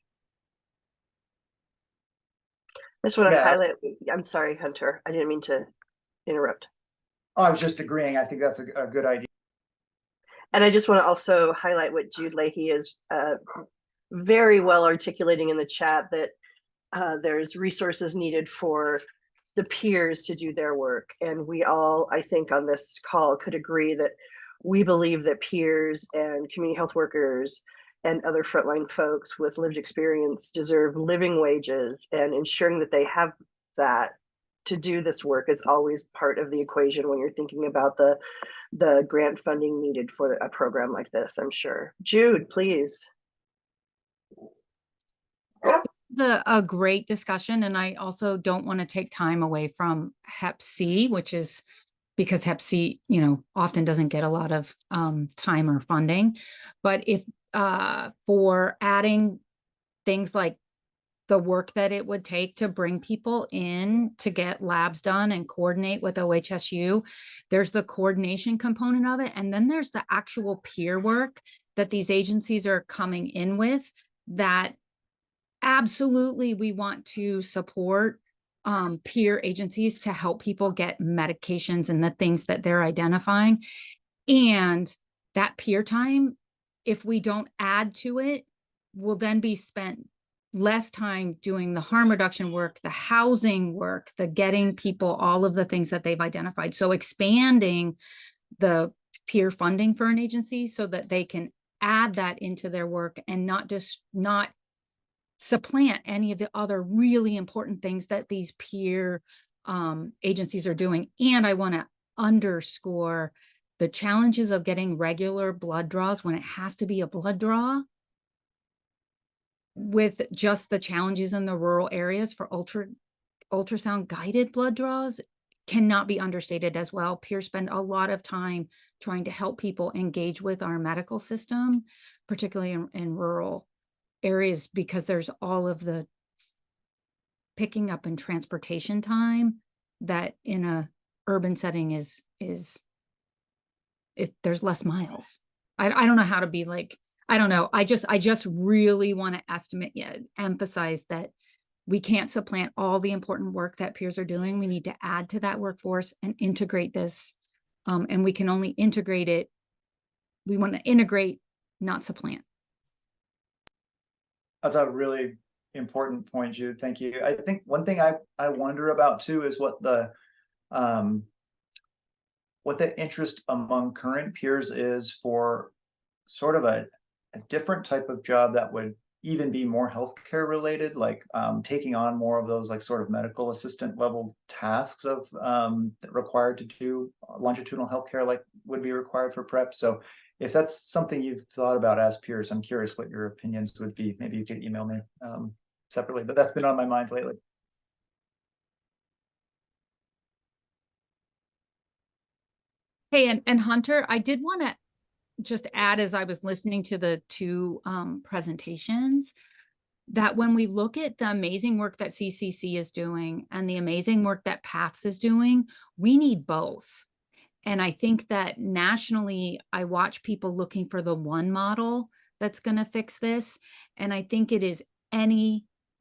I just want to Yeah. highlight, I'm sorry, Hunter, I didn't mean to interrupt. Oh, I was just agreeing. I think that's a good idea. And I just want to also highlight what Jude Leahy is very well articulating in the chat, that there's resources needed for the peers to do their work. And we all, I think on this call, could agree that we believe that peers and community health workers and other frontline folks with lived experience deserve living wages, and ensuring that they have that to do this work is always part of the equation when you're thinking about the grant funding needed for a program like this, I'm sure. Jude, please. It's a great discussion, and I also don't want to take time away from Hep C, which is because Hep C, often doesn't get a lot of time or funding. But if for adding things like the work that it would take to bring people in to get labs done and coordinate with OHSU, there's the coordination component of it, and then there's the actual peer work that these agencies are coming in with that absolutely we want to support peer agencies to help people get medications and the things that they're identifying. And that peer time, if we don't add to it, will then be spent less time doing the harm reduction work, the housing work, the getting people all of the things that they've identified. So expanding the peer funding for an agency so that they can add that into their work and not supplant any of the other really important things that these peer agencies are doing. And I want to underscore the challenges of getting regular blood draws when it has to be a blood draw, with just the challenges in the rural areas for ultrasound guided blood draws cannot be understated as well. Peers spend a lot of time trying to help people engage with our medical system, particularly in rural areas, because there's all of the picking up and transportation time that in a urban setting there's less miles. I don't know how to be like, I don't know. I just really want to emphasize that we can't supplant all the important work that peers are doing. We need to add to that workforce and integrate this. And we can only integrate it. We want to integrate, not supplant. That's a really important point, Jude. Thank you. I think one thing I wonder about too is what the interest among current peers is for sort of a different type of job that would even be more healthcare related, like taking on more of those like sort of medical assistant level tasks of required to do longitudinal healthcare, like would be required for PrEP. So if that's something you've thought about as peers, I'm curious what your opinions would be. Maybe you could email me separately, but that's been on my mind lately. Hey, and Hunter, I did want to just add, as I was listening to the two presentations, that when we look at the amazing work that CCC is doing and the amazing work that PATHS is doing, we need both. And I think that nationally, I watch people looking for the one model that's going to fix this. And I think it is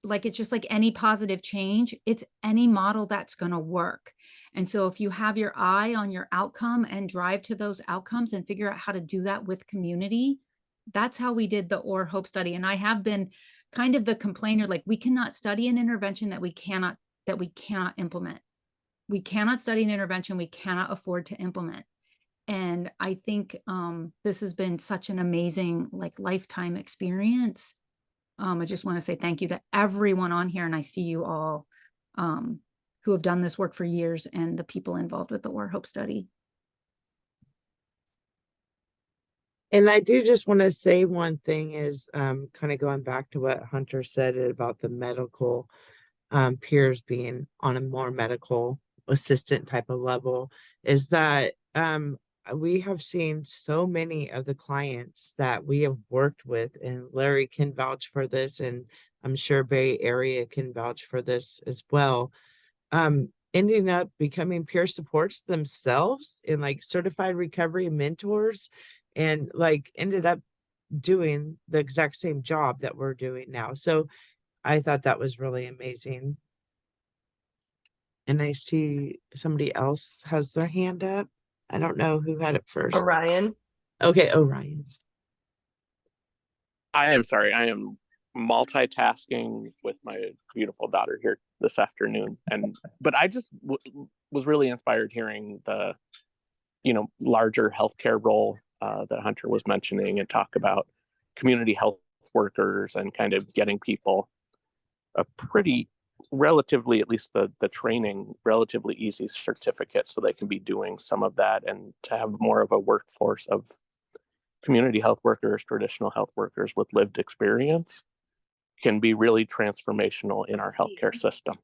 it's just like any positive change, it's any model that's going to work. And so if you have your eye on your outcome and drive to those outcomes and figure out how to do that with community, that's how we did the Hope study. And I have been kind of the complainer, like we cannot study an intervention that we cannot implement. We cannot study an intervention we cannot afford to implement. And I think this has been such an amazing lifetime experience. I just want to say thank you to everyone on here. And I see you all who have done this work for years and the people involved with the Hope study. And I do just want to say one thing is kind of going back to what Hunter said about the medical peers being on a more medical assistant type of level, is that we have seen so many of the clients that we have worked with, and Larry can vouch for this, and I'm sure Bay Area can vouch for this as well. Ending up becoming peer supports themselves and like certified recovery mentors, and like ended up doing the exact same job that we're doing now. So I thought that was really amazing. And I see somebody else has their hand up. I don't know who had it first. Orion. Okay, Orion. I am sorry. I am multitasking with my beautiful daughter here this afternoon, but I just was really inspired hearing the, larger healthcare role that Hunter was mentioning, and talk about community health workers and kind of getting people a pretty relatively, at least the training, relatively easy certificate so they can be doing some of that, and to have more of a workforce of community health workers, traditional health workers with lived experience can be really transformational in our healthcare system.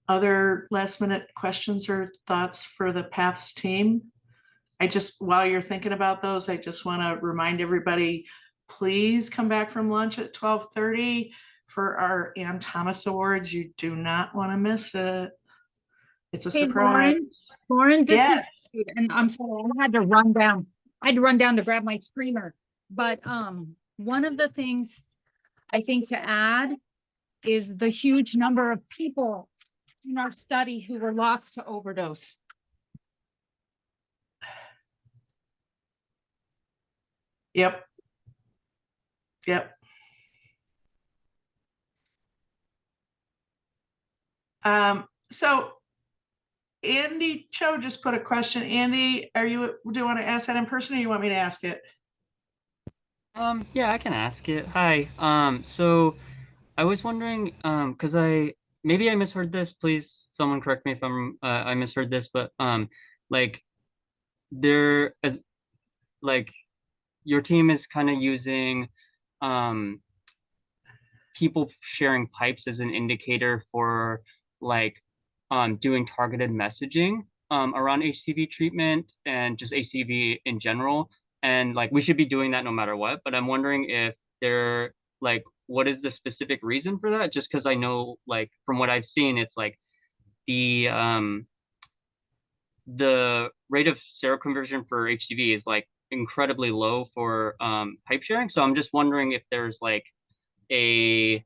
Other last minute questions or thoughts for the Paths team? While you're thinking about those, I just want to remind everybody, please come back from lunch at 12:30 for our Ann Thomas Awards. You do not want to miss it. It's a surprise. Lauren, this Yes. is, and I'm sorry, I had to run down. I had to run down to grab my streamer. But one of the things I think to add is the huge number of people in our study who were lost to overdose. Yep. So Andy Cho just put a question. Andy, do you want to ask that in person, or you want me to ask it? Yeah, I can ask it. Hi. So I was wondering, because maybe I misheard this. Please, someone correct me if I misheard this. But like there as like your team is kind of using people sharing pipes as an indicator for like doing targeted messaging around HCV treatment and just HCV in general. And like we should be doing that no matter what. But I'm wondering if they're like, what is the specific reason for that? Just because I know, like from what I've seen, it's like the rate of seroconversion for HCV is like incredibly low for pipe sharing. So I'm just wondering if there's like is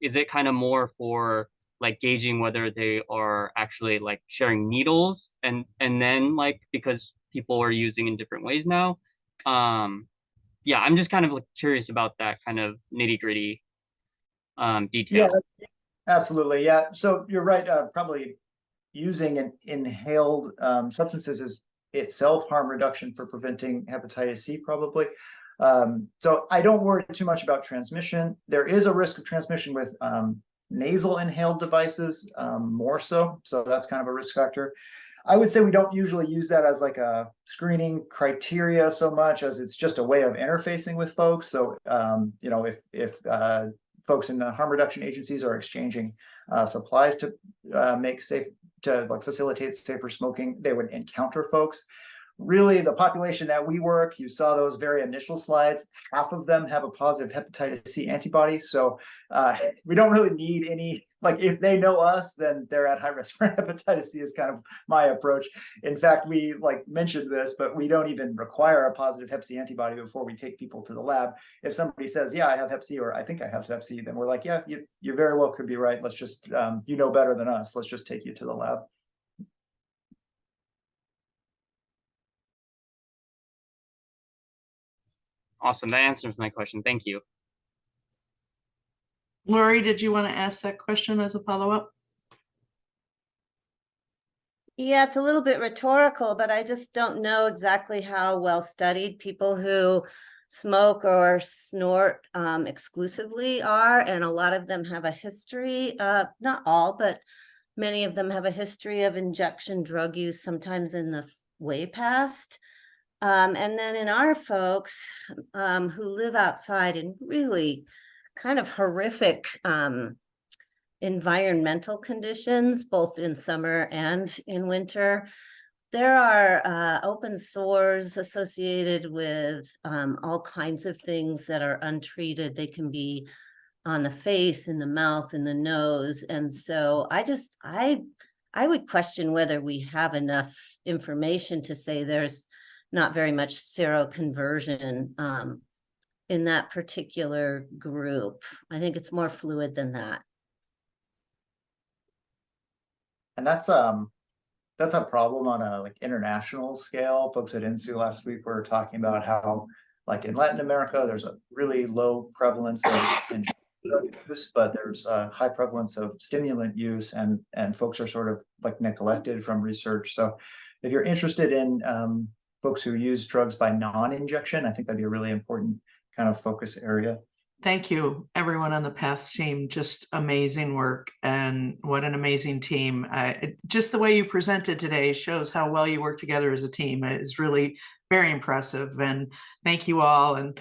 it kind of more for like gauging whether they are actually like sharing needles and then like because people are using in different ways now. Yeah, I'm just kind of like curious about that kind of nitty-gritty detail. Yeah, absolutely. Yeah, so you're right. Probably using an inhaled substances is itself harm reduction for preventing hepatitis C, probably. So I don't worry too much about transmission. There is a risk of transmission with nasal inhaled devices, more so. So that's kind of a risk factor. I would say we don't usually use that as like a screening criteria so much as it's just a way of interfacing with folks. So, if folks in the harm reduction agencies are exchanging supplies to make safe, to like facilitate safer smoking, they would encounter folks. Really, the population that we work, you saw those very initial slides, half of them have a positive hepatitis C antibody. So we don't really need any, like if they know us, then they're at high risk for hepatitis C is kind of my approach. In fact, we like mentioned this, but we don't even require a positive hep C antibody before we take people to the lab. If somebody says, yeah, I have hep C, or I think I have hep C, then we're like, yeah, you very well could be right. Let's just, you know better than us. Let's just take you to the lab. Awesome. That answers my question. Thank you. Lori, did you want to ask that question as a follow-up? Yeah, it's a little bit rhetorical, but I just don't know exactly how well studied people who smoke or snort exclusively are. And a lot of them have a history, not all, but many of them have a history of injection drug use, sometimes in the way past. And then in our folks who live outside in really kind of horrific environmental conditions, both in summer and in winter. There are open sores associated with all kinds of things that are untreated. They can be on the face, in the mouth, in the nose. And so I would question whether we have enough information to say there's not very much seroconversion in that particular group. I think it's more fluid than that. And that's a problem on a like international scale. Folks at INSU last week were talking about how like in Latin America, there's a really low prevalence of drug use, but there's a high prevalence of stimulant use, and folks are sort of like neglected from research. So if you're interested in folks who use drugs by non-injection, I think that'd be a really important kind of focus area. Thank you, everyone on the PATHS team. Just amazing work, and what an amazing team. Just the way you presented today shows how well you work together as a team. It is really very impressive, and thank you all. And